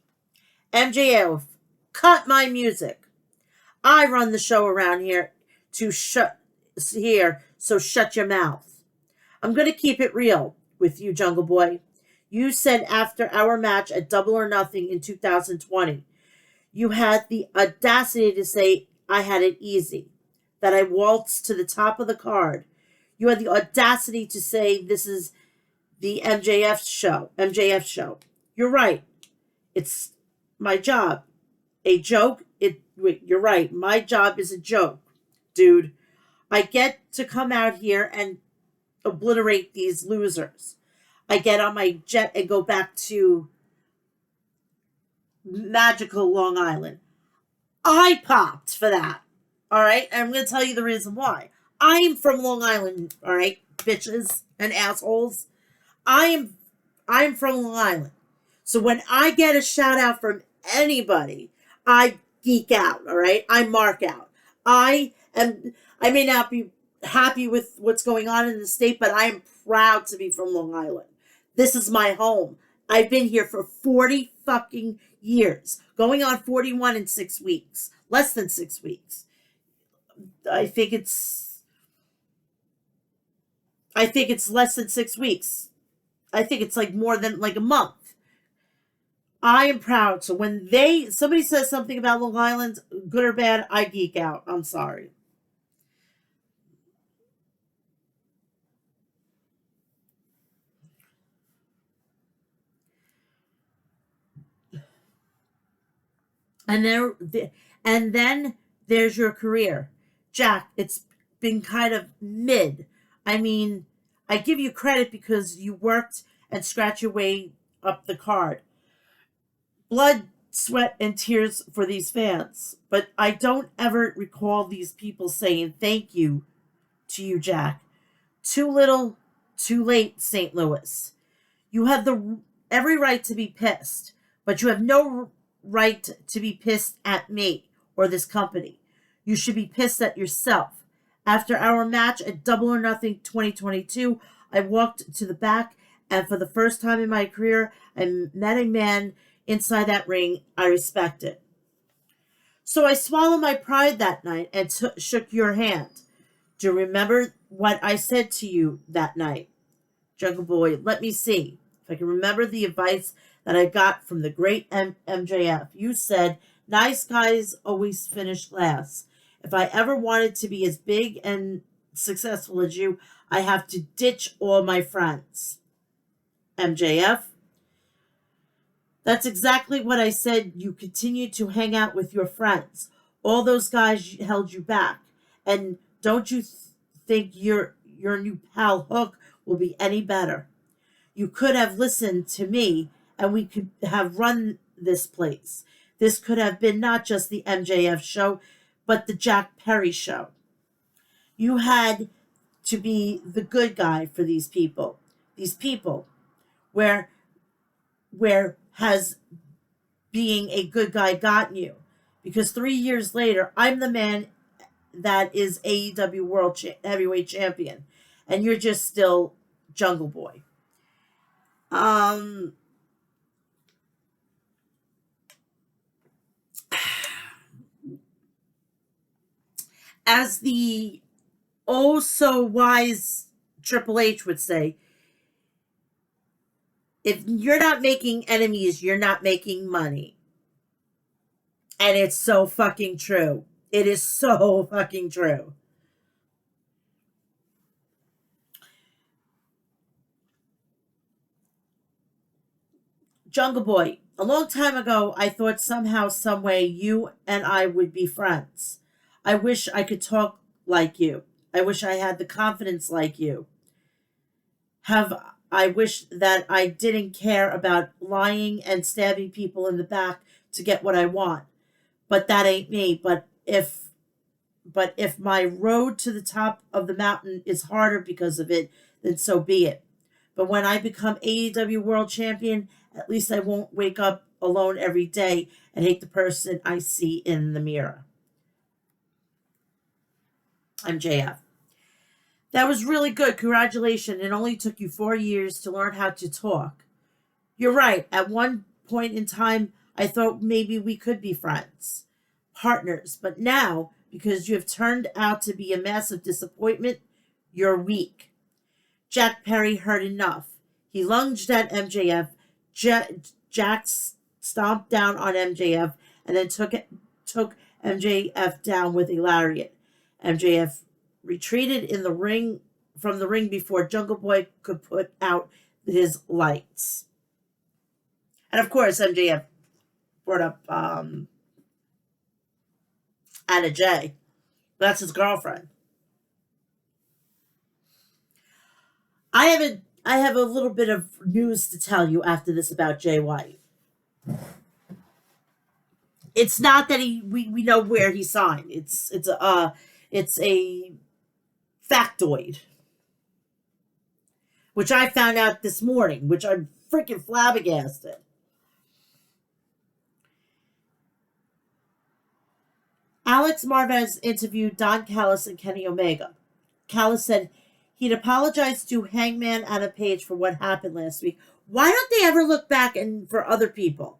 MJF, cut my music. I run the show around here so shut your mouth. I'm going to keep it real with you, Jungle Boy. You said after our match at Double or Nothing in 2020, you had the audacity to say I had it easy, that I waltzed to the top of the card. You had the audacity to say this is the MJF show. You're right. It's my job. A joke? You're right. My job is a joke, dude. I get to come out here and obliterate these losers. I get on my jet and go back to magical Long Island. I popped for that. All right? And I'm going to tell you the reason why. I'm from Long Island, all right, bitches and assholes. I'm from Long Island. So when I get a shout out from anybody, I geek out, all right? I mark out. I may not be happy with what's going on in the state, but I am proud to be from Long Island. This is my home. I've been here for 40 fucking years, going on 41 in 6 weeks, less than 6 weeks. I think it's I think it's less than 6 weeks. I think it's like more than like a month. I am proud. So when somebody says something about Long Island, good or bad, I geek out. I'm sorry. And and then there's your career, Jack. It's been kind of mid. I mean, I give you credit because you worked and scratched your way up the card, blood, sweat, and tears for these fans. But I don't ever recall these people saying thank you to you, Jack. Too little, too late, St. Louis. You have the every right to be pissed, but you have no right to be pissed at me or this company. You should be pissed at yourself. After our match at Double or Nothing 2022, I walked to the back, and for the first time in my career, I met a man inside that ring I respected. So I swallowed my pride that night and shook your hand. Do you remember what I said to you that night? Jungle Boy, let me see if I can remember the advice that I got from the great MJF. You said, nice guys always finish last. If I ever wanted to be as big and successful as you, I have to ditch all my friends. MJF, that's exactly what I said. You continue to hang out with your friends. All those guys held you back. And don't you think your new pal Hook will be any better? You could have listened to me and we could have run this place. This could have been not just the MJF show, but the Jack Perry show. You had to be the good guy for these people. These people, where has being a good guy gotten you? Because 3 years later, I'm the man that is AEW World Heavyweight Champion, and you're just still Jungle Boy. Um, as the oh so wise Triple H would say, if you're not making enemies, you're not making money. And it's so fucking true. It is so fucking true. Jungle Boy, a long time ago, I thought somehow, some way, you and I would be friends. I wish I could talk like you. I wish I had the confidence like you. Have I wish that I didn't care about lying and stabbing people in the back to get what I want. But that ain't me. But if my road to the top of the mountain is harder because of it, then so be it. But when I become AEW World Champion, at least I won't wake up alone every day and hate the person I see in the mirror. I'm JF. That was really good. Congratulations. It only took you 4 years to learn how to talk. You're right. At one point in time, I thought maybe we could be friends, partners. But now, because you have turned out to be a massive disappointment, you're weak. Jack Perry heard enough. He lunged at MJF. Jack stomped down on MJF and then took MJF down with a lariat. MJF retreated in the ring from the ring before Jungle Boy could put out his lights. And of course, MJF brought up Anna Jay. That's his girlfriend. I have a little bit of news to tell you after this about Jay White. It's not that we know where he signed. It's a factoid. which I found out this morning, which I'm freaking flabbergasted. Alex Marvez interviewed Don Callis and Kenny Omega. Callis said he'd apologized to Hangman Adam Page for what happened last week. Why don't they ever look back and for other people?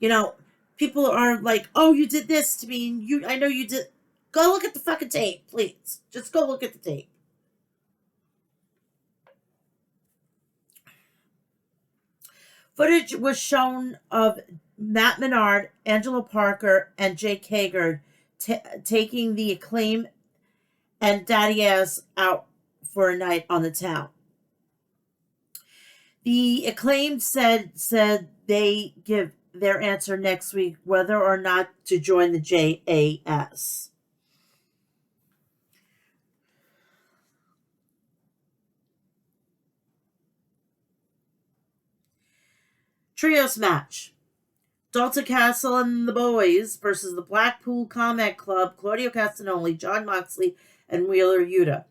You know, people are like, "Oh, you did this to me, and I know you did." Go look at the fucking tape, please. Just go look at the tape. Footage was shown of Matt Menard, Angelo Parker, and Jake Hager taking the Acclaim and Daddy Ass out for a night on the town. The Acclaim said they give their answer next week whether or not to join the JAS. Trios match. Dalton Castle and the Boys versus the Blackpool Combat Club, Claudio Castagnoli, Jon Moxley, and Wheeler Yuta.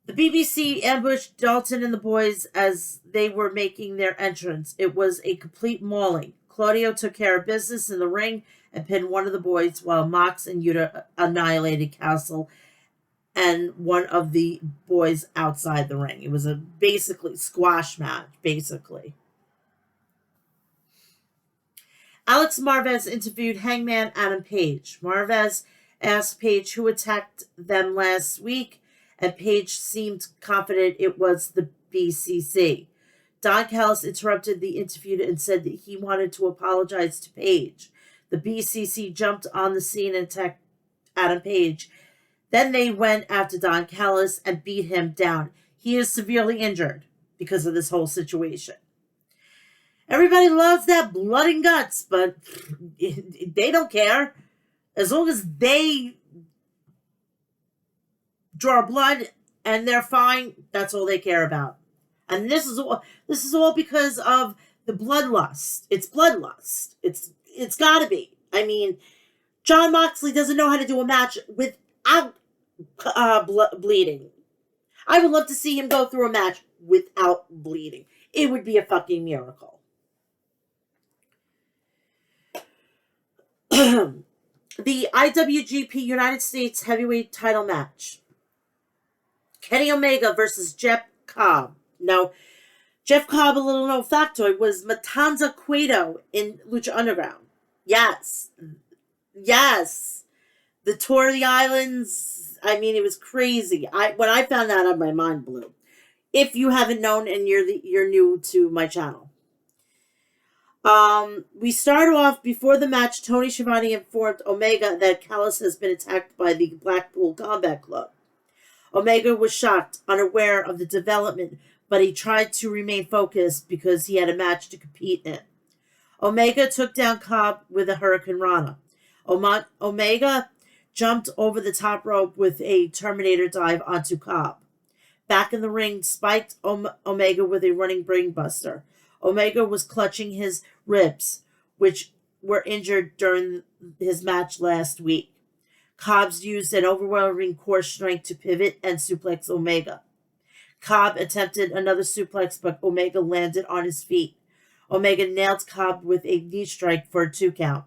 The BBC ambushed Dalton and the Boys as they were making their entrance. It was a complete mauling. Claudio took care of business in the ring and pinned one of the boys, while Mox and Yuta annihilated Castle and one of the boys outside the ring. It was a basically squash match, basically. Alex Marvez interviewed Hangman Adam Page. Marvez asked Page who attacked them last week, and Page seemed confident it was the BCC. Don Callis interrupted the interview and said that he wanted to apologize to Page. The BCC jumped on the scene and attacked Adam Page. Then they went after Don Callis and beat him down. He is severely injured because of this whole situation. Everybody loves that blood and guts, but they don't care. As long as they draw blood and they're fine, that's all they care about. And this is all because of the bloodlust. It's bloodlust. It's got to be. I mean, Jon Moxley doesn't know how to do a match without bleeding. I would love to see him go through a match without bleeding. It would be a fucking miracle. The IWGP United States Heavyweight Title match. Kenny Omega versus Jeff Cobb. Now, Jeff Cobb, a little known factoid, was Matanza Cueto in Lucha Underground. Yes. The tour of the islands. I mean, it was crazy. When I found that out, my mind blew. If you haven't known and you're new to my channel. We start off before the match. Tony Schiavone informed Omega that Callis has been attacked by the Blackpool Combat Club. Omega was shocked, unaware of the development, but he tried to remain focused because he had a match to compete in. Omega took down Cobb with a Hurricane Rana. Omega jumped over the top rope with a Terminator dive onto Cobb. Back in the ring, spiked Omega with a running brainbuster. Omega was clutching his ribs, which were injured during his match last week. Cobbs used an overwhelming core strength to pivot and suplex Omega. Cobb attempted another suplex, but Omega landed on his feet. Omega nailed Cobb with a knee strike for a 2 count.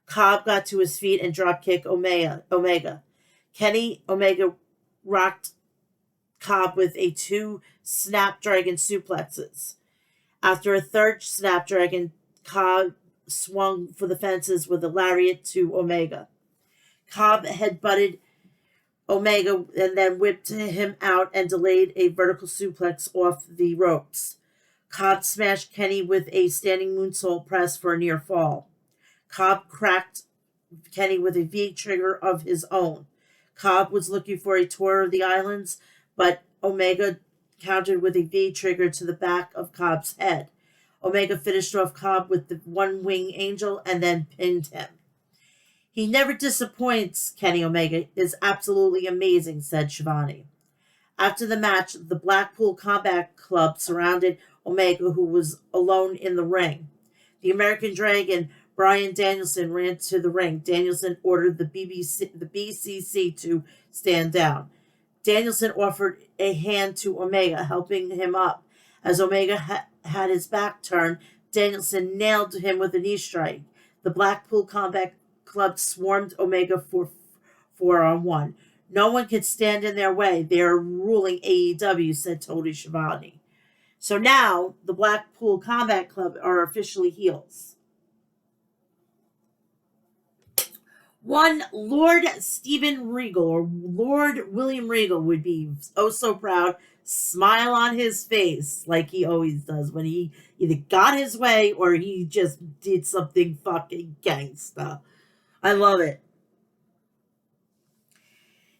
Cobb got to his feet and dropkicked Omega. Kenny Omega rocked Cobb with 2 Snapdragon suplexes. After a third Snapdragon, Cobb swung for the fences with a lariat to Omega. Cobb headbutted Omega and then whipped him out and delayed a vertical suplex off the ropes. Cobb smashed Kenny with a standing moonsault press for a near fall. Cobb cracked Kenny with a V-trigger of his own. Cobb was looking for a tour of the islands, but Omega countered with a V-trigger to the back of Cobb's head. Omega finished off Cobb with the one-wing angel and then pinned him. He never disappoints, Kenny Omega is absolutely amazing, said Schiavone. After the match, the Blackpool Combat Club surrounded Omega, who was alone in the ring. The American Dragon, Bryan Danielson, ran to the ring. Danielson ordered the BCC to stand down. Danielson offered a hand to Omega, helping him up. As Omega had his back turned, Danielson nailed him with a knee strike. The Blackpool Combat Club swarmed Omega for 4-on-1. No one could stand in their way. They are ruling AEW, said Tony Schiavone. So now the Blackpool Combat Club are officially heels. One Lord Stephen Regal, or Lord William Regal, would be oh so proud, smile on his face like he always does when he either got his way or he just did something fucking gangsta. I love it.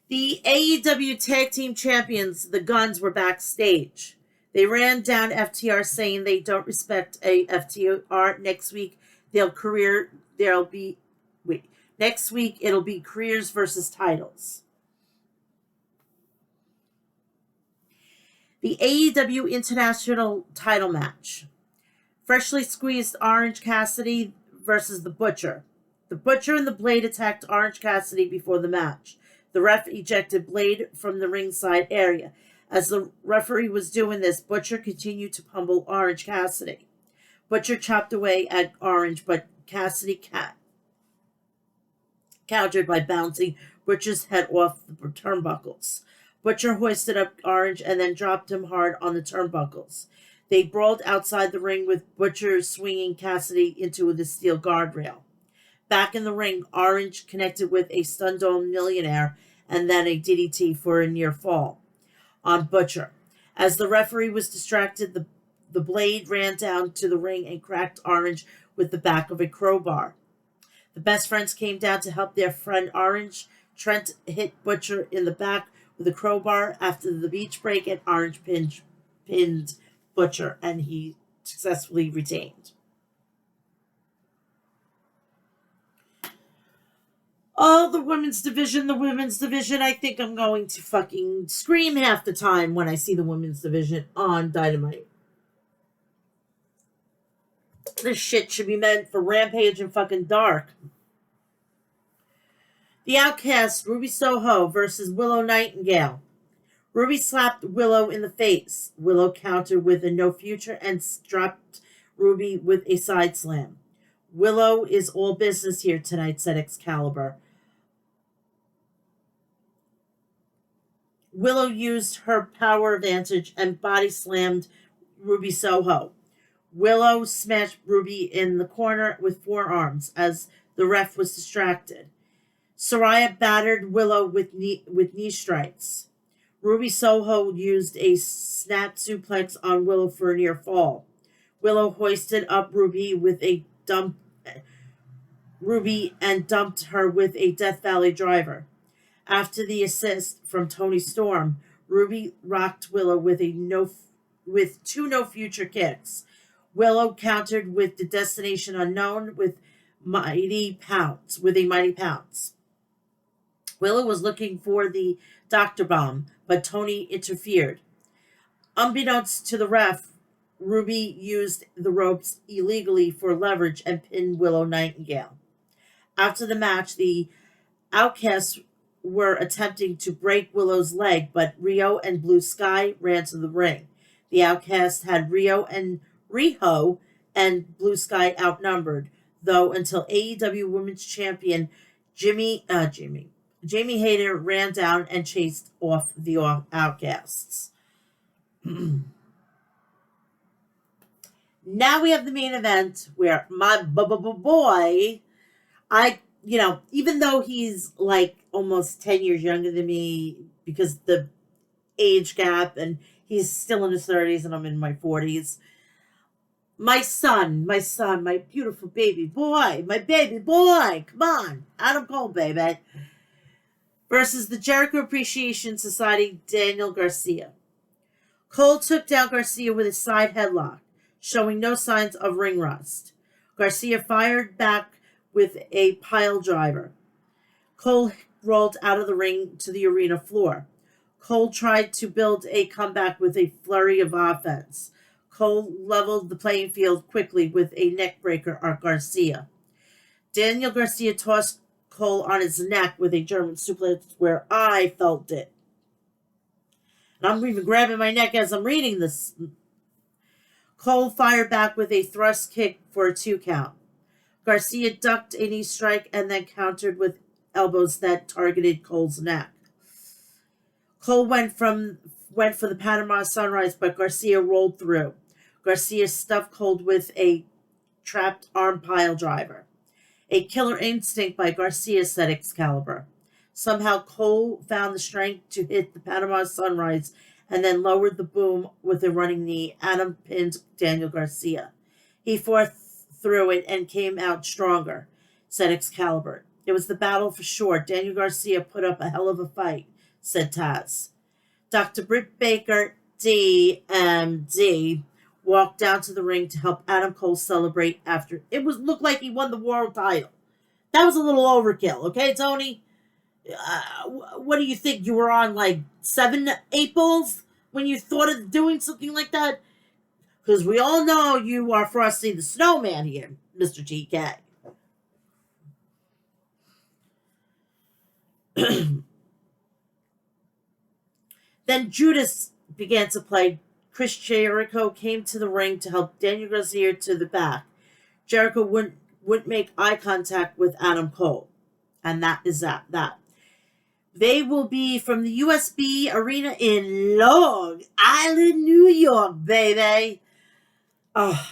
The AEW Tag Team Champions, the Guns, were backstage. They ran down FTR saying they don't respect a FTR. Next week Next week it'll be careers versus titles. The AEW International title match. Freshly squeezed Orange Cassidy versus the Butcher. The Butcher and the Blade attacked Orange Cassidy before the match. The ref ejected Blade from the ringside area. As the referee was doing this, Butcher continued to pummel Orange Cassidy. Butcher chopped away at Orange, but Cassidy countered by bouncing Butcher's head off the turnbuckles. Butcher hoisted up Orange and then dropped him hard on the turnbuckles. They brawled outside the ring with Butcher swinging Cassidy into the steel guardrail. Back in the ring, Orange connected with a Stundome Millionaire and then a DDT for a near fall on Butcher. As the referee was distracted, the Blade ran down to the ring and cracked Orange with the back of a crowbar. The best friends came down to help their friend Orange. Trent hit Butcher in the back with a crowbar after the beach break, and Orange pinned Butcher, and he successfully retained. Oh, the women's division. I think I'm going to fucking scream half the time when I see the women's division on Dynamite. This shit should be meant for Rampage and fucking Dark. The Outcast, Ruby Soho versus Willow Nightingale. Ruby slapped Willow in the face. Willow countered with a no future and dropped Ruby with a side slam. Willow is all business here tonight, said Excalibur. Willow used her power advantage and body slammed Ruby Soho. Willow smashed Ruby in the corner with forearms as the ref was distracted. Saraya battered Willow with knee strikes. Ruby Soho used a snap suplex on Willow for a near fall. Willow hoisted up Ruby and dumped her with a Death Valley driver. After the assist from Tony Storm, Ruby rocked Willow with two no future kicks. Willow countered with the Destination Unknown with a mighty pounce. Willow was looking for the Dr. Bomb, but Tony interfered. Unbeknownst to the ref, Ruby used the ropes illegally for leverage and pinned Willow Nightingale. After the match, the Outcasts were attempting to break Willow's leg, but Rio and Blue Sky ran to the ring. The Outcasts had Riho and Blue Sky outnumbered, though until AEW Women's Champion Jamie Hayter ran down and chased off the Outcasts. Now we have the main event where my boy, even though he's like almost 10 years younger than me because the age gap, and he's still in his 30s and I'm in my 40s. My son, my beautiful baby boy, come on, Adam Cole, baby, versus the Jericho Appreciation Society, Daniel Garcia. Cole took down Garcia with a side headlock, showing no signs of ring rust. Garcia fired back with a pile driver. Cole rolled out of the ring to the arena floor. Cole tried to build a comeback with a flurry of offense. Cole leveled the playing field quickly with a neckbreaker on Garcia. Daniel Garcia tossed Cole on his neck with a German suplex where I felt it. And I'm even grabbing my neck as I'm reading this. Cole fired back with a thrust kick for a 2 count. Garcia ducked a knee strike and then countered with elbows that targeted Cole's neck. Cole went for the Panama Sunrise, but Garcia rolled through. Garcia stuffed Cole with a trapped arm pile driver. A killer instinct by Garcia, said Excalibur. Somehow Cole found the strength to hit the Panama Sunrise and then lowered the boom with a running knee. Adam pinned Daniel Garcia. He fought through it and came out stronger, said Excalibur. It was the battle for sure. Daniel Garcia put up a hell of a fight, said Taz. Dr. Britt Baker, DMD, walked down to the ring to help Adam Cole celebrate after it looked like he won the world title. That was a little overkill, okay, Tony? What do you think? You were on like 7, 8 balls when you thought of doing something like that? Because we all know you are Frosty the Snowman here, Mr. TK. Then Judas began to play. Chris Jericho came to the ring to help Daniel Garcia to the back. Jericho wouldn't make eye contact with Adam Cole. And that is that. They will be from the USB Arena in Long Island, New York, baby. Oh,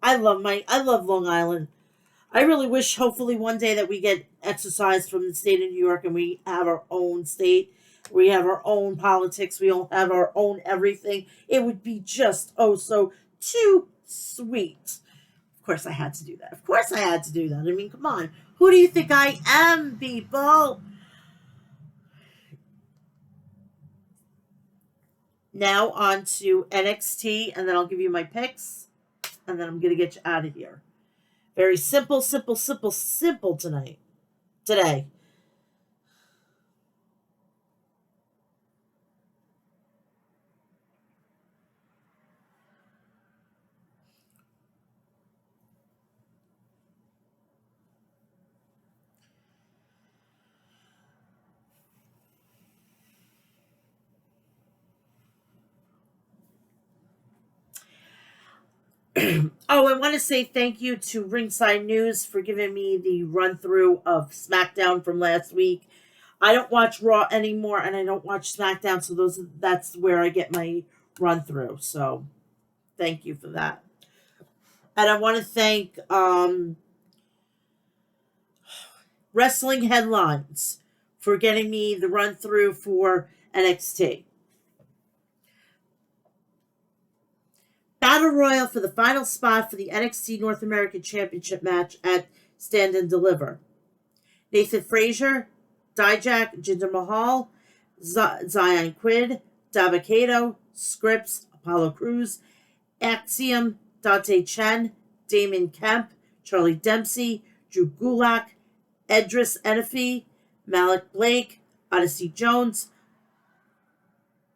I love Long Island. I really wish, hopefully, one day that we get exercise from the state of New York and we have our own state. We have our own politics. We all have our own everything. It would be just, so too sweet. Of course I had to do that. I mean, come on. Who do you think I am, people? Now on to NXT, and then I'll give you my picks, and then I'm going to get you out of here. Very simple tonight. Today. I want to say thank you to Ringside News for giving me the run through of SmackDown from last week. I don't watch Raw anymore, and I don't watch SmackDown, so that's where I get my run through. So, thank you for that. And I want to thank Wrestling Headlines for getting me the run through for NXT. Battle Royal for the final spot for the NXT North American Championship match at Stand and Deliver. Nathan Frazier, Dijak, Jinder Mahal, Zion Quid, Dabba-Kato, Scripps, Apollo Crews, Axiom, Dante Chen, Damon Kemp, Charlie Dempsey, Drew Gulak, Edris Enefi, Malik Blake, Odyssey Jones,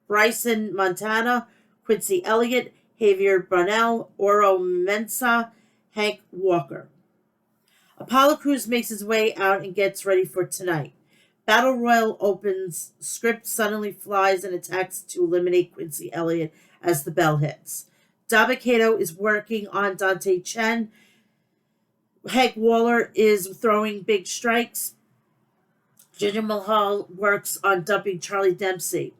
Bryson Montana, Quincy Elliott, Javier Brunel, Oro Mensah, Hank Walker. Apollo Crews makes his way out and gets ready for tonight. Battle Royal opens. Script suddenly flies and attacks to eliminate Quincy Elliott as the bell hits. Dabba-Kato is working on Dante Chen. Hank Waller is throwing big strikes. Jinder Mahal works on dumping Charlie Dempsey.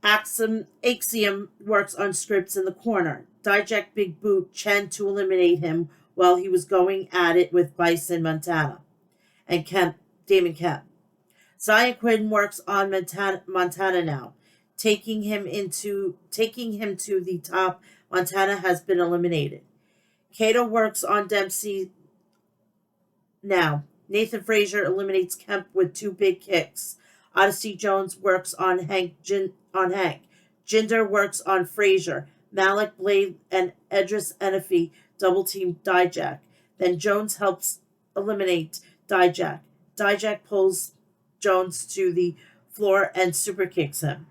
Axiom works on Scripps in the corner. Dijak Big Boot Chen to eliminate him while he was going at it with Bison Montana and Damon Kemp. Zion Quinn works on Montana now, taking him to the top. Montana has been eliminated. Kato works on Dempsey now. Nathan Frazier eliminates Kemp with 2 big kicks. Odyssey Jones works on Hank. Jinder works on Frazier. Malik Blade and Edris Enefi double team Dijak. Then Jones helps eliminate Dijak. Dijak pulls Jones to the floor and super kicks him.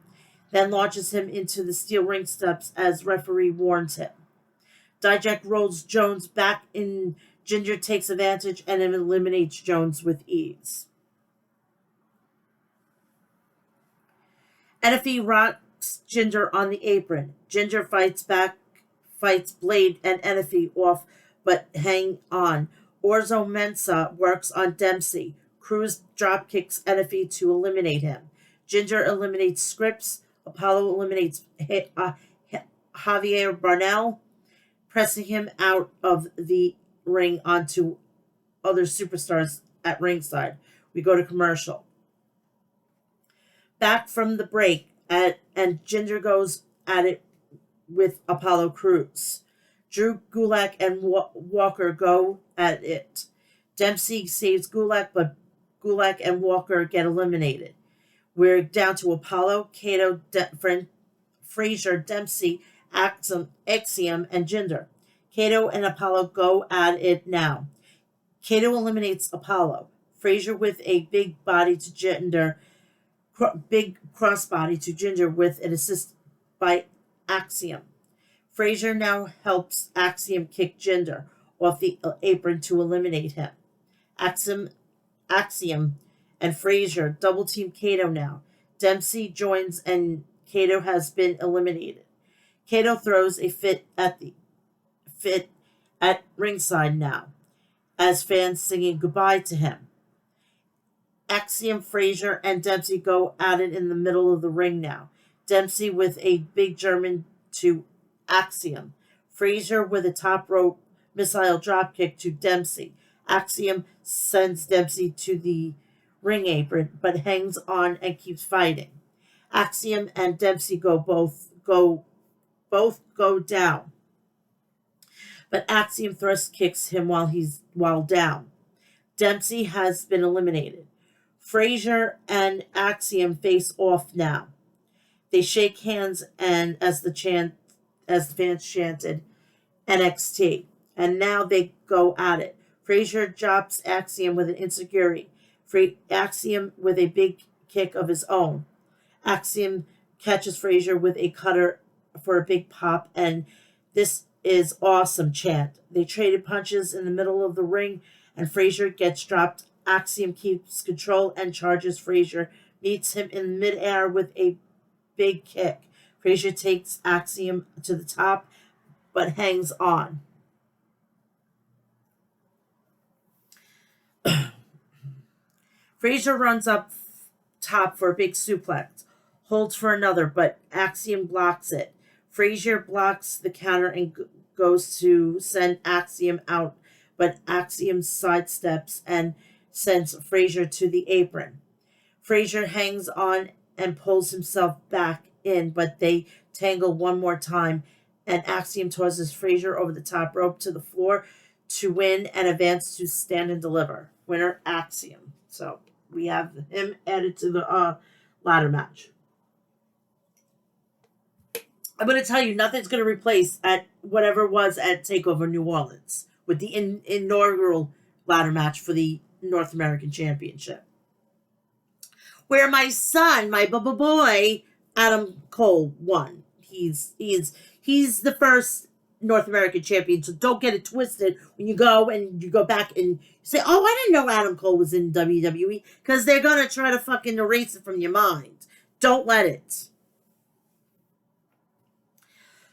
Then launches him into the steel ring steps as referee warns him. Dijak rolls Jones back in. Jinder takes advantage and eliminates Jones with ease. Enefi rocks hooks Ginger on the apron. Ginger fights back, fights Blade and Enifee off, but hang on. Orzo Mensa works on Dempsey. Cruz drop kicks Enifee to eliminate him. Ginger eliminates Scripps. Apollo eliminates Javier Barnell, pressing him out of the ring onto other superstars at ringside. We go to commercial. Back from the break, and Ginger goes at it with Apollo Crews. Drew Gulak and Walker go at it. Dempsey saves Gulak, but Gulak and Walker get eliminated. We're down to Apollo, Kato, Frazier, Dempsey, Axiom, and Jinder. Kato and Apollo go at it now. Kato eliminates Apollo. Frazier with a big body to Jinder, big crossbody to Ginger with an assist by Axiom. Frazier now helps Axiom kick Jinder off the apron to eliminate him. Axiom and Frazier double team Kato now. Dempsey joins and Kato has been eliminated. Kato throws a fit at ringside now, as fans singing goodbye to him. Axiom, Frazier, and Dempsey go at it in the middle of the ring now. Dempsey with a big German to Axiom. Frazier with a top rope missile dropkick to Dempsey. Axiom sends Dempsey to the ring apron, but hangs on and keeps fighting. Axiom and Dempsey both go down, but Axiom thrust kicks him while down. Dempsey has been eliminated. Frazier and Axiom face off now. They shake hands, and as the fans chanted NXT, and now they go at it. Frazier drops Axiom with an insecurity. Axiom with a big kick of his own. Axiom catches Frazier with a cutter for a big pop, and this is awesome chant. They traded punches in the middle of the ring, and Frazier gets dropped. Axiom keeps control and charges Frazier, meets him in midair with a big kick. Frazier takes Axiom to the top, but hangs on. Frazier runs up top for a big suplex, holds for another, but Axiom blocks it. Frazier blocks the counter and goes to send Axiom out, but Axiom sidesteps and sends Frazier to the apron. Frazier hangs on and pulls himself back in, but they tangle one more time, and Axiom tosses Frazier over the top rope to the floor to win and advance to Stand and Deliver. Winner, Axiom. So we have him added to the ladder match. I'm going to tell you, nothing's going to replace at whatever was at TakeOver New Orleans with the inaugural ladder match for the North American Championship, where my son, my boy, Adam Cole won. He's the first North American champion, so don't get it twisted when you go back and say, oh, I didn't know Adam Cole was in WWE, because they're going to try to fucking erase it from your mind. Don't let it.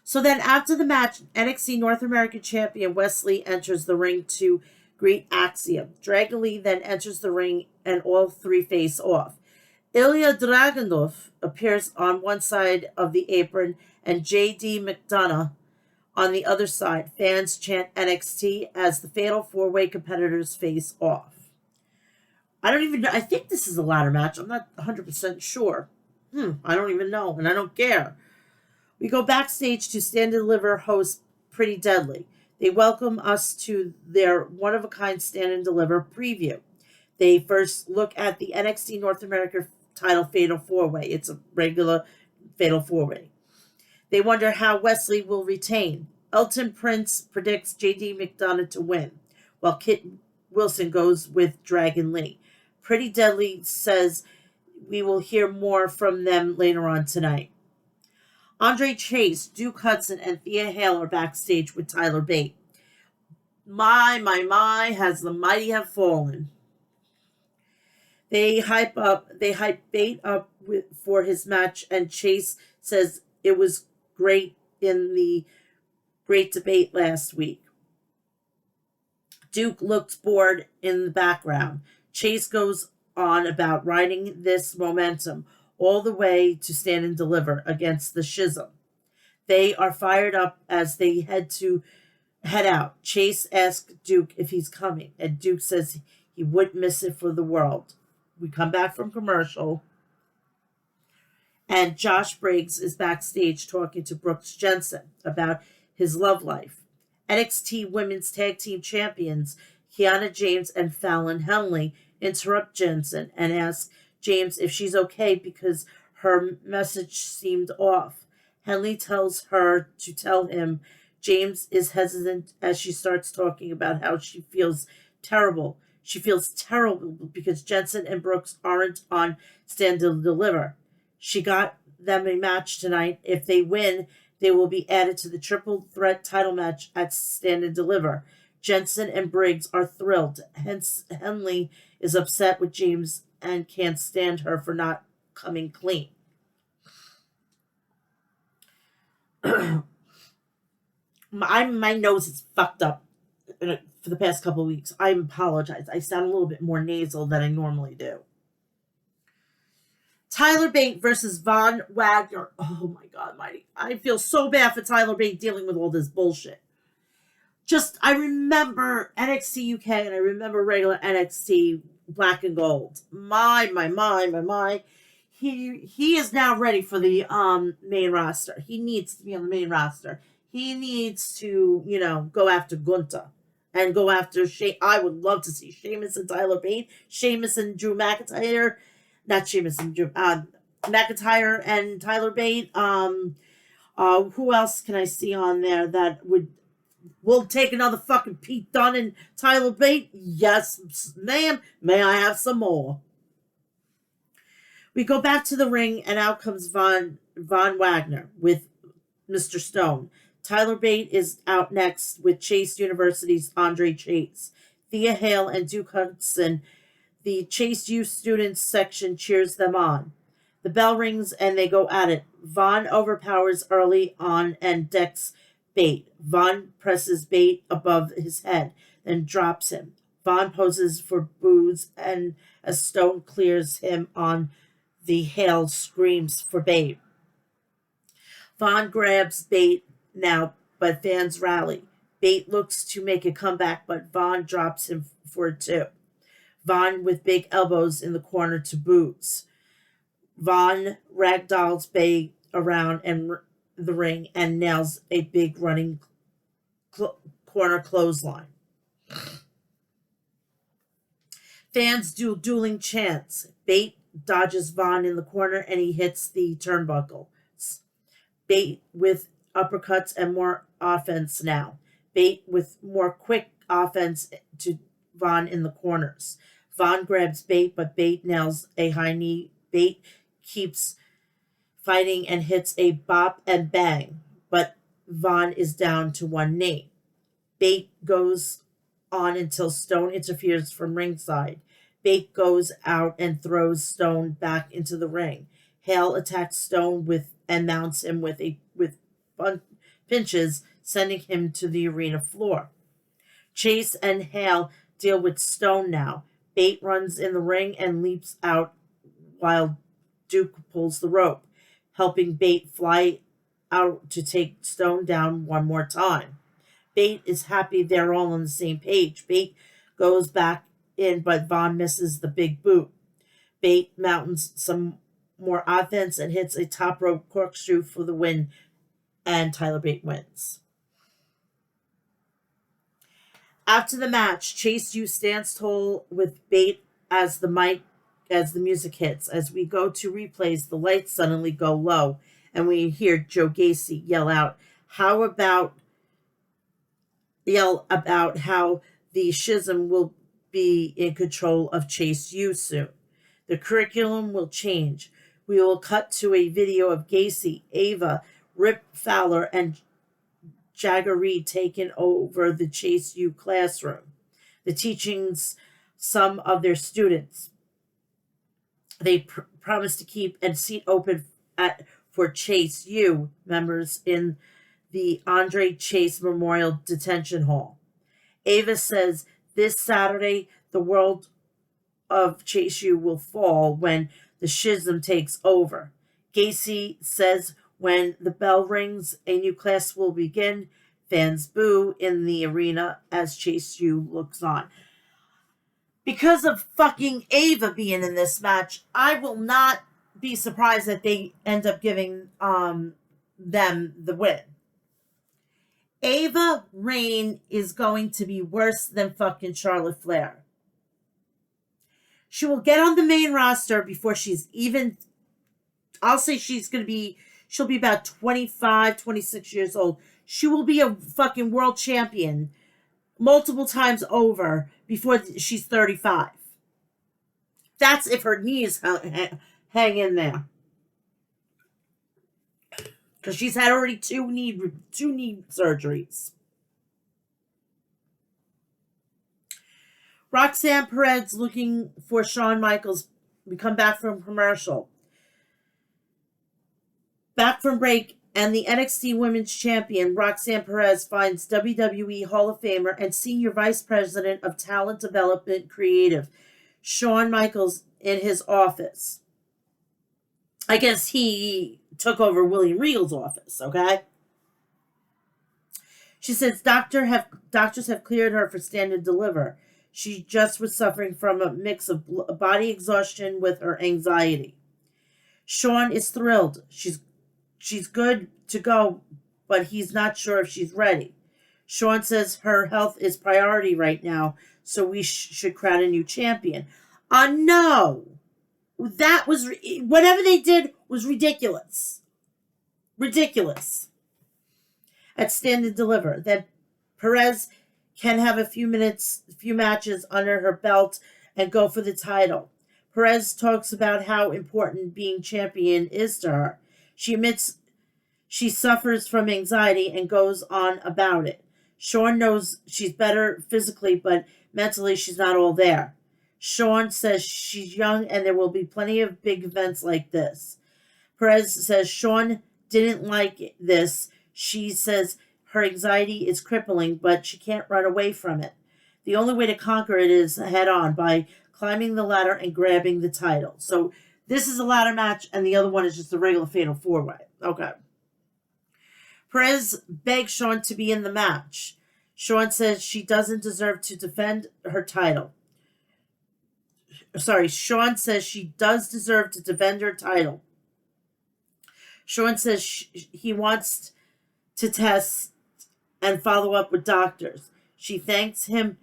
So then after the match, NXT North American Champion Wesley enters the ring to greet Axiom. Dragon Lee then enters the ring and all three face off. Ilya Dragunov appears on one side of the apron and J.D. McDonough on the other side. Fans chant NXT as the Fatal 4-Way competitors face off. I don't even know. I think this is a ladder match. I'm not 100% sure. I don't even know, and I don't care. We go backstage to Stand and Deliver host Pretty Deadly. They welcome us to their one-of-a-kind Stand and Deliver preview. They first look at the NXT North America title Fatal 4-Way. It's a regular Fatal 4-Way. They wonder how Wesley will retain. Elton Prince predicts J.D. McDonough to win, while Kit Wilson goes with Dragon Lee. Pretty Deadly says we will hear more from them later on tonight. Andre Chase, Duke Hudson, and Thea Hale are backstage with Tyler Bate. My, has the mighty have fallen. They hype Bate up for his match, and Chase says it was great in the great debate last week. Duke looks bored in the background. Chase goes on about riding this momentum all the way to stand and deliver against the schism. They are fired up as they head out. Chase asks Duke if he's coming, and Duke says he wouldn't miss it for the world. We come back from commercial, and Josh Briggs is backstage talking to Brooks Jensen about his love life. NXT Women's Tag Team Champions Kiana James and Fallon Henley interrupt Jensen and ask James if she's okay because her message seemed off. Henley tells her to tell him. James is hesitant as she starts talking about how she feels terrible. She feels terrible because Jensen and Brooks aren't on Stand to Deliver. She got them a match tonight. If they win, they will be added to the triple threat title match at Stand and Deliver. Jensen and Briggs are thrilled. Hence, Henley is upset with James and can't stand her for not coming clean. My nose is fucked up for the past couple of weeks. I apologize. I sound a little bit more nasal than I normally do. Tyler Bate versus Von Wagner. Oh my God, Mighty. I feel so bad for Tyler Bate dealing with all this bullshit. I remember NXT UK and I remember regular NXT Black and Gold. My. He is now ready for the main roster. He needs to be on the main roster. He needs to, go after Gunther and go after I would love to see Sheamus and Tyler Bate, Sheamus and Drew McIntyre, not Sheamus and Drew McIntyre and Tyler Bate. Who else can I see on there that will take another fucking Pete Dunne and Tyler Bate? Yes, ma'am. May I have some more? We go back to the ring, and out comes Von Wagner with Mr. Stone. Tyler Bate is out next with Chase University's Andre Chase. Thea Hale and Duke Hudson, the Chase U students section, cheers them on. The bell rings and they go at it. Von overpowers early on and decks Bate. Von presses Bate above his head, then drops him. Von poses for boos, and as Stone clears him on, the Hale screams for Bate. Von grabs Bate now, but fans rally. Bate looks to make a comeback, but Von drops him for a two. Von with big elbows in the corner to boots. Von ragdolls Bate around the ring and nails a big running corner clothesline. Fans do dueling chants. Bate dodges Von in the corner and he hits the turnbuckle. Bate with uppercuts and more offense now. Bate with more quick offense to Von in the corners. Von grabs Bate, but Bate nails a high knee. Bate keeps fighting and hits a bop and bang, but Von is down to one knee. Bate goes on until Stone interferes from ringside. Bate goes out and throws Stone back into the ring. Hale attacks Stone and mounts him with pinches, sending him to the arena floor. Chase and Hale deal with Stone now. Bate runs in the ring and leaps out while Duke pulls the rope, helping Bate fly out to take Stone down one more time. Bate is happy they're all on the same page. Bate goes back in, but Von misses the big boot. Bate mountains some more offense and hits a top rope corkscrew for the win, and Tyler Bate wins. After the match, Chase U stands tall with Bate as the music hits. As we go to replays, the lights suddenly go low, and we hear Joe Gacy yell about how the schism will be in control of Chase U soon. The curriculum will change. We will cut to a video of Gacy, Ava, Rip Fowler, and Jagger Reed taking over the Chase U classroom. The teachings some of their students. They promise to keep a seat open for Chase U members in the Andre Chase Memorial Detention Hall. Ava says this Saturday the world of Chase U will fall when the schism takes over. Gacy says when the bell rings, a new class will begin. Fans boo in the arena as Chase U looks on. Because of fucking Ava being in this match, I will not be surprised that they end up giving them the win. Ava reign is going to be worse than fucking Charlotte Flair. She will get on the main roster before she's even, I'll say she'll be about 25, 26 years old. She will be a fucking world champion multiple times over before she's 35. That's if her knees hang in there. Because she's had already two knee surgeries. Roxanne Perez looking for Shawn Michaels. We come back from commercial. Back from break, and the NXT Women's Champion, Roxanne Perez, finds WWE Hall of Famer and Senior Vice President of Talent Development Creative, Shawn Michaels, in his office. I guess he took over William Regal's office, okay? She says doctors have cleared her for stand and deliver. She just was suffering from a mix of body exhaustion with her anxiety. Shawn is thrilled. She's good to go, but he's not sure if she's ready. Shawn says her health is priority right now, so we should crown a new champion. No. That was, whatever they did was ridiculous. Ridiculous. At Stand and Deliver, that Perez can have a few matches under her belt and go for the title. Perez talks about how important being champion is to her. She admits she suffers from anxiety and goes on about it. Shawn knows she's better physically, but mentally she's not all there. Shawn says she's young and there will be plenty of big events like this. Perez says Shawn didn't like this. She says her anxiety is crippling, but she can't run away from it. The only way to conquer it is head on by climbing the ladder and grabbing the title. So this is a ladder match, and the other one is just a regular fatal four-way. Okay. Perez begs Shawn to be in the match. Shawn says she doesn't deserve to defend her title. Shawn says she does deserve to defend her title. Shawn says he wants to test and follow up with doctors. She thanks him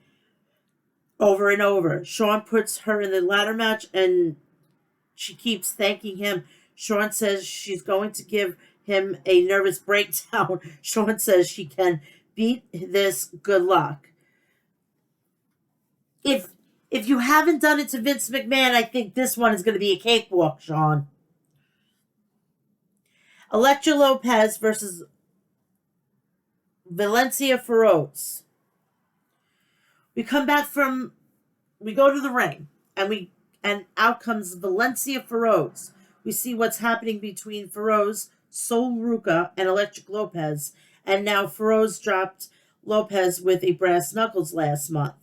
over and over. Shawn puts her in the ladder match and she keeps thanking him. Shawn says she's going to give him a nervous breakdown. Shawn says she can beat this. Good luck. If you haven't done it to Vince McMahon, I think this one is going to be a cakewalk, Shawn. Elektra Lopez versus Valencia Feroz. We go to the ring, and out comes Valencia Feroz. We see what's happening between Feroz, Sol Ruca, and Elektra Lopez, and now Feroz dropped Lopez with a brass knuckles last month.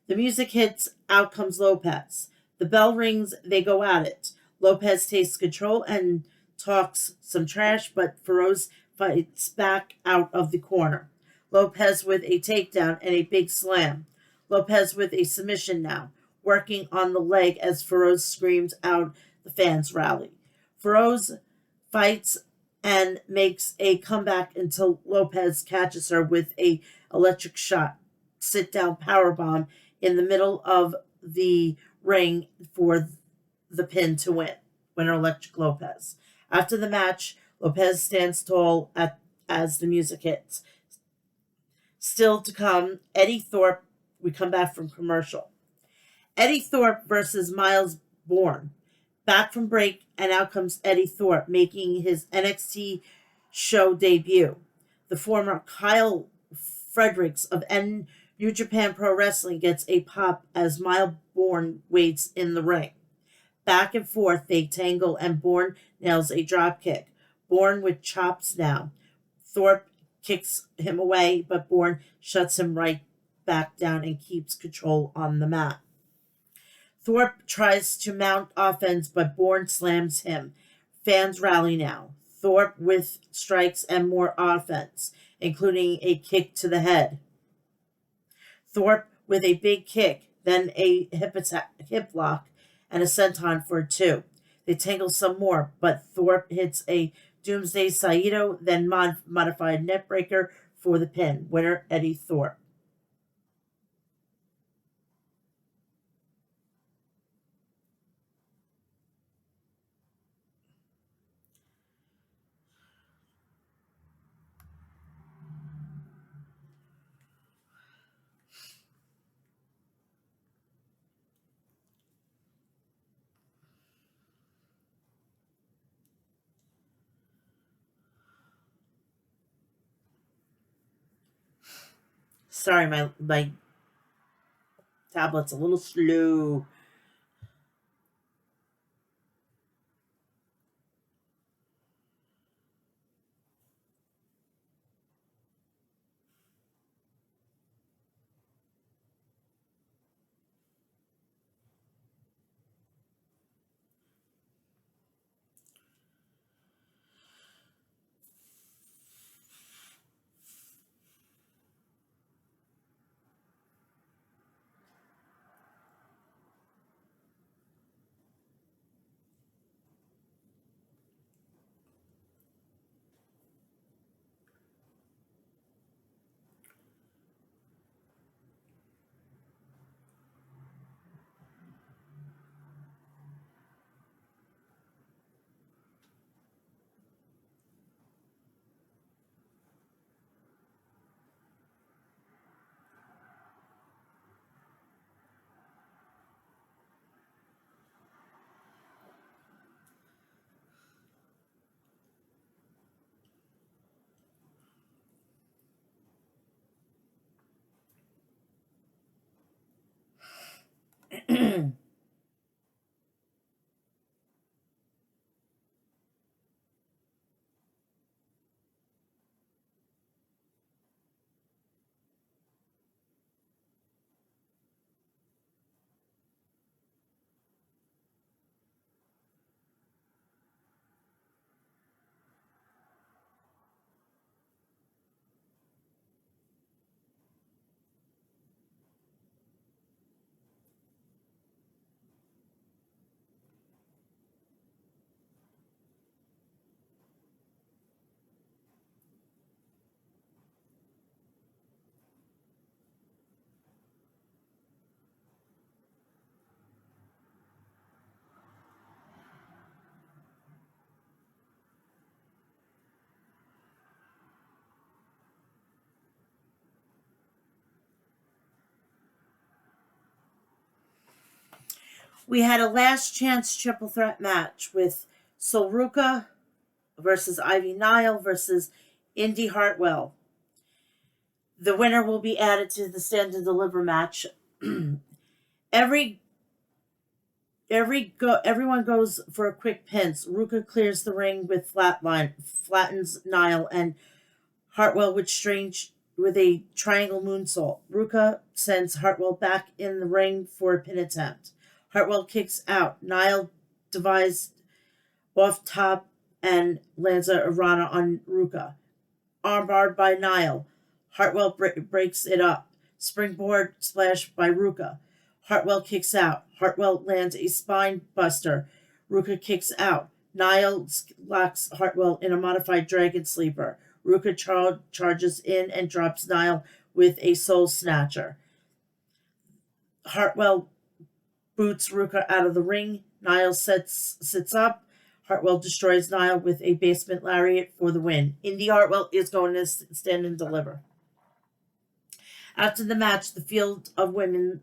The music hits, out comes Lopez. The bell rings, they go at it. Lopez takes control and talks some trash, but Feroz fights back out of the corner. Lopez with a takedown and a big slam. Lopez with a submission now, working on the leg as Feroz screams out. The fans rally. Feroz fights and makes a comeback until Lopez catches her with a electric shot. Sit-down powerbomb in the middle of the ring for the pin to win. Winner Electric Lopez. After the match, Lopez stands tall as the music hits. Still to come, Eddie Thorpe. We come back from commercial. Eddie Thorpe versus Miles Bourne. Back from break, and out comes Eddie Thorpe, making his NXT show debut. The former Kyle Fredericks of New Japan Pro Wrestling gets a pop as Miles Bourne waits in the ring. Back and forth, they tangle, and Bourne nails a drop kick. Bourne with chops now. Thorpe kicks him away, but Bourne shuts him right back down and keeps control on the mat. Thorpe tries to mount offense, but Bourne slams him. Fans rally now. Thorpe with strikes and more offense, including a kick to the head. Thorpe with a big kick, then a hip lock, and a senton for a two. They tangle some more, but Thorpe hits a Doomsday Saito, then modified neckbreaker for the pin. Winner, Eddie Thorpe. Sorry, my tablet's a little slow. We had a last chance triple threat match with Solruka versus Ivy Nile versus Indy Hartwell. The winner will be added to the stand and deliver match. every everyone goes for a quick pinch. Ruka clears the ring with flattens Nile, and Hartwell with a triangle moonsault. Ruka sends Hartwell back in the ring for a pin attempt. Hartwell kicks out. Nile dives off top and lands a Rana on Ruka. Armbarred by Nile. Hartwell breaks it up. Springboard splash by Ruka. Hartwell kicks out. Hartwell lands a spine buster. Ruka kicks out. Nile locks Hartwell in a modified dragon sleeper. Ruka charges in and drops Nile with a soul snatcher. Hartwell boots Ruka out of the ring. Nile sits up. Hartwell destroys Nile with a basement lariat for the win. Indy Hartwell is going to stand and deliver. After the match, the Field of Women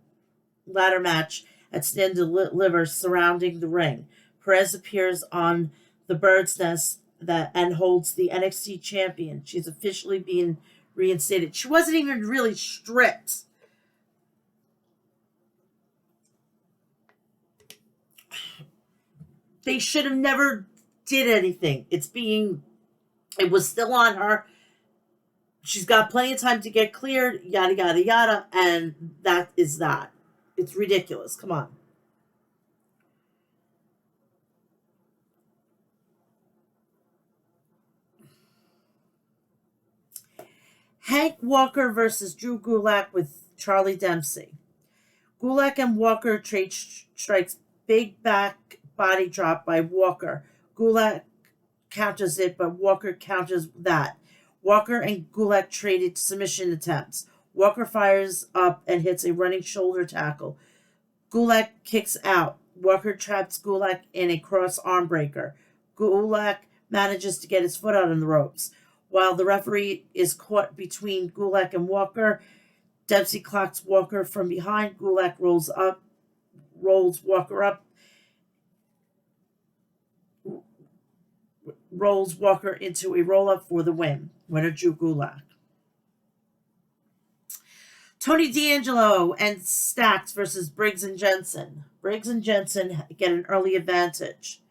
ladder match at Stand Deliver surrounding the ring. Perez appears on the Bird's Nest and holds the NXT champion. She's officially being reinstated. She wasn't even really stripped. They should have never did anything. It's being It was still on her. She's got plenty of time to get cleared, yada, yada, yada. And that is that. It's ridiculous. Come on. Hank Walker versus Drew Gulak with Charlie Dempsey. Gulak and Walker trade strikes big back body drop by Walker. Gulak counters it, but Walker counters that. Walker and Gulak traded submission attempts. Walker fires up and hits a running shoulder tackle. Gulak kicks out. Walker traps Gulak in a cross arm breaker. Gulak manages to get his foot out on the ropes. While the referee is caught between Gulak and Walker, Dempsey clocks Walker from behind. Gulak rolls Walker up, rolls Walker into a roll up for the win. Winner Drew Gulak. Tony D'Angelo and Stacks versus Briggs and Jensen. Briggs and Jensen get an early advantage.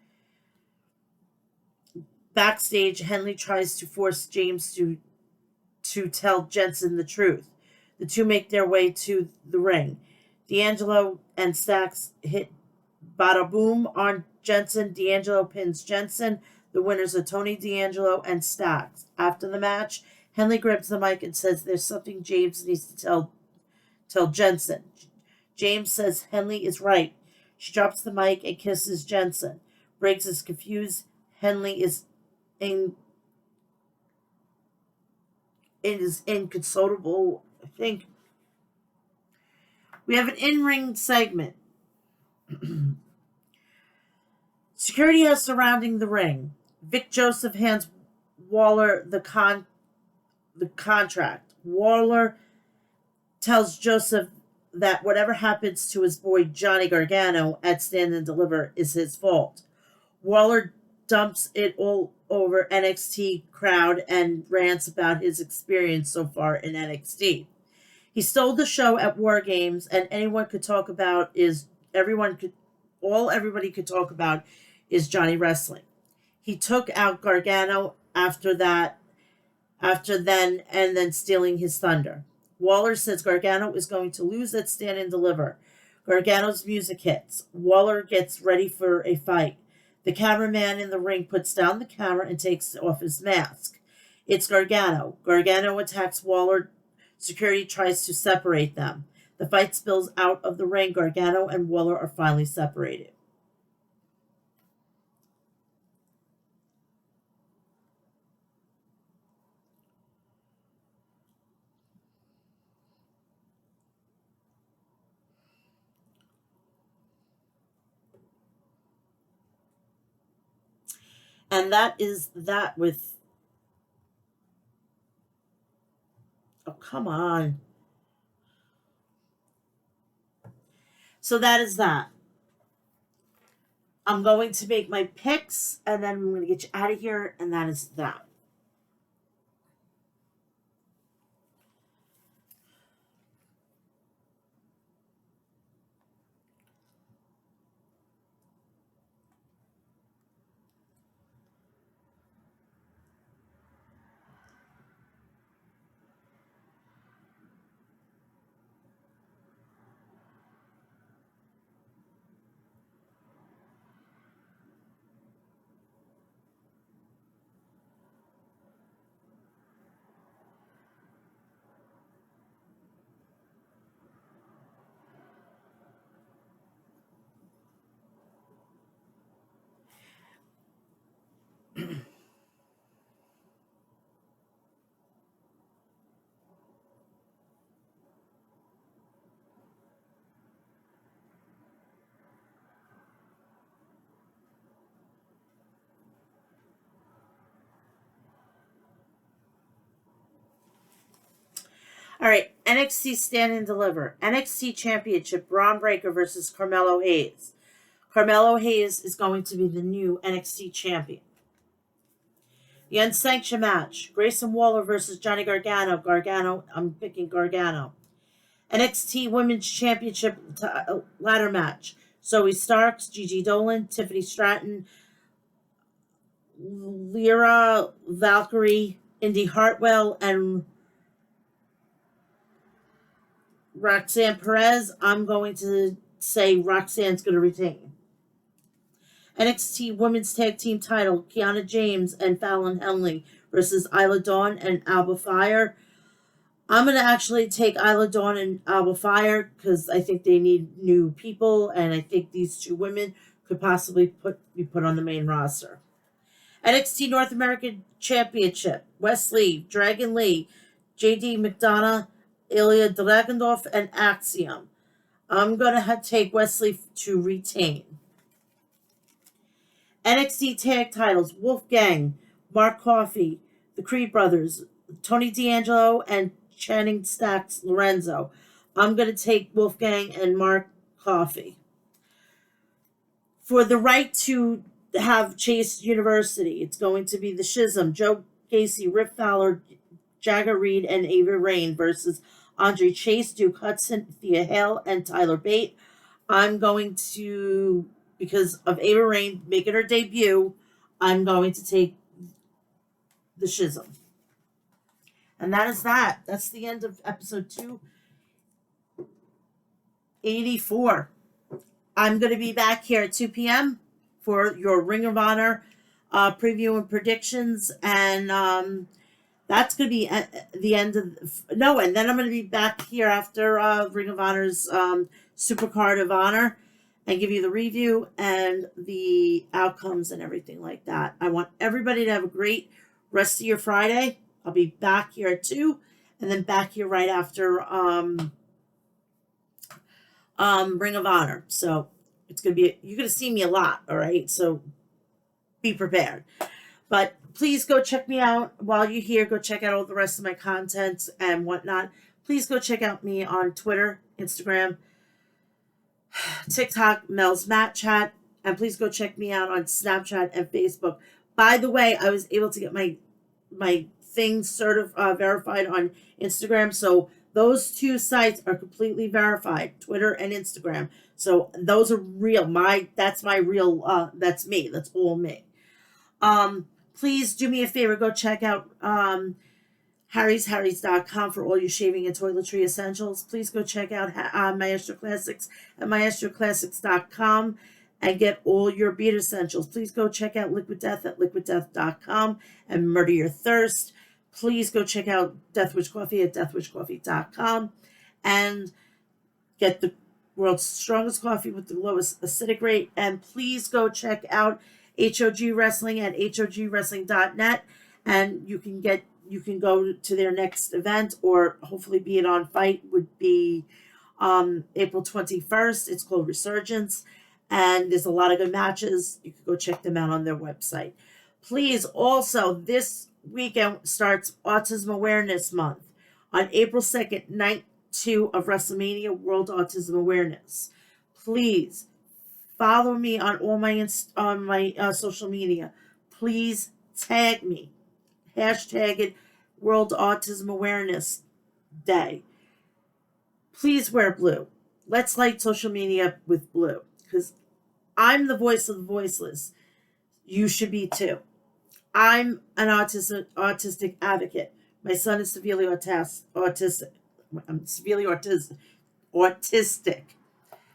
Backstage, Henley tries to force James to tell Jensen the truth. The two make their way to the ring. D'Angelo and Stacks hit bada boom on Jensen. D'Angelo pins Jensen. The winners are Tony D'Angelo and Stacks. After the match, Henley grabs the mic and says there's something James needs to tell Jensen. James says Henley is right. She drops the mic and kisses Jensen. Briggs is confused. Henley is inconsolable. I think we have an in-ring segment. Security has surrounding the ring. Vic Joseph hands Waller the contract. Waller tells Joseph that whatever happens to his boy Johnny Gargano at Stand and Deliver is his fault. Waller dumps it all over NXT crowd and rants about his experience so far in NXT. He stole the show at War Games, and everybody could talk about is Johnny Wrestling. He took out Gargano after then stealing his thunder. Waller says Gargano is going to lose at Stand and Deliver. Gargano's music hits. Waller gets ready for a fight. The cameraman in the ring puts down the camera and takes off his mask. It's Gargano. Gargano attacks Waller. Security tries to separate them. The fight spills out of the ring. Gargano and Waller are finally separated. And that is that with... Oh, come on. So that is that. I'm going to make my picks, and then I'm going to get you out of here, and that is that. All right, NXT Stand and Deliver. NXT Championship, Braun Breaker versus Carmelo Hayes. Carmelo Hayes is going to be the new NXT champion. The unsanctioned match, Grayson Waller versus Johnny Gargano. I'm picking Gargano. NXT Women's Championship ladder match, Zoe Starks, Gigi Dolan, Tiffany Stratton, Lyra Valkyrie, Indy Hartwell, and Roxanne Perez. I'm going to say Roxanne's going to retain. NXT Women's Tag Team title, Kiana James and Fallon Henley versus Isla Dawn and Alba Fire. I'm going to actually take Isla Dawn and Alba Fire because I think they need new people, and I think these two women could possibly be put on the main roster. NXT North American Championship, Wesley, Dragon Lee, JD McDonough, Ilya Dragunov, and Axiom. I'm going to take Wesley to retain. NXT Tag Titles, Wolfgang, Mark Coffey, the Creed Brothers, Tony D'Angelo, and Channing Stacks Lorenzo. I'm going to take Wolfgang and Mark Coffey. For the right to have Chase University, it's going to be the Schism, Joe Gacy, Rip Fowler, Jagger Reed, and Ava Rain versus Andre Chase, Duke Hudson, Thea Hale, and Tyler Bate. I'm going to, because of Ava Rain making her debut, I'm going to take the Schism. And that is that. That's the end of episode 284. I'm going to be back here at 2 p.m. for your Ring of Honor preview and predictions. And that's going to be at the end of... No, and then I'm going to be back here after Ring of Honor's Supercard of Honor and give you the review and the outcomes and everything like that. I want everybody to have a great rest of your Friday. I'll be back here at 2 and then back here right after Ring of Honor. So it's going to be, you're going to see me a lot, all right? So be prepared. But please go check me out while you're here. Go check out all the rest of my content and whatnot. Please go check out me on Twitter, Instagram, TikTok, Mel's Mat Chat, and please go check me out on Snapchat and Facebook. By the way, I was able to get my things verified on Instagram, so those two sites are completely verified, Twitter and Instagram. So those are real. That's my real. That's me. That's all me. Please do me a favor. Go check out harrys.com for all your shaving and toiletry essentials. Please go check out Maestro Classics at maestroclassics.com and get all your beard essentials. Please go check out Liquid Death at liquiddeath.com and Murder Your Thirst. Please go check out Deathwish Coffee at deathwishcoffee.com and get the world's strongest coffee with the lowest acidic rate. And please go check out HOG Wrestling at hogwrestling.net, and you can go to their next event, or hopefully be it on Fight would be April 21st. It's called Resurgence, and there's a lot of good matches. You can go check them out on their website. Please also, this weekend starts Autism Awareness Month on April 2nd, night 2 of WrestleMania World Autism Awareness. Please follow me on all my social media. Please tag me. Hashtag it World Autism Awareness Day. Please wear blue. Let's light social media with blue, because I'm the voice of the voiceless. You should be too. I'm an autistic advocate. My son is severely autistic. I'm severely autistic.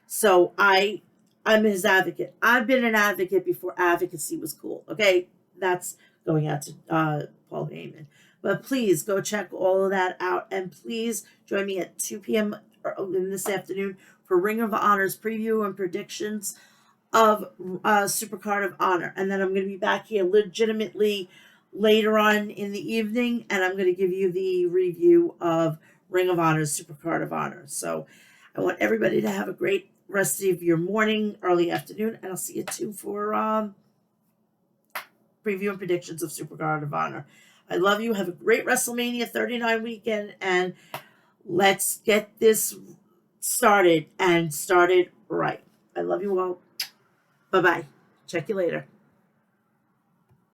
So I'm his advocate. I've been an advocate before advocacy was cool. Okay, that's going out to Paul Heyman. But please go check all of that out, and please join me at 2 p.m. in this afternoon for Ring of Honor's preview and predictions of Supercard of Honor. And then I'm going to be back here legitimately later on in the evening, and I'm going to give you the review of Ring of Honor's Supercard of Honor. So I want everybody to have a great rest of your morning, early afternoon, and I'll see you too for preview and predictions of Supercard of Honor. I love you. Have a great WrestleMania 39 weekend, and let's get this started right. I love you all. Bye-bye. Check you later.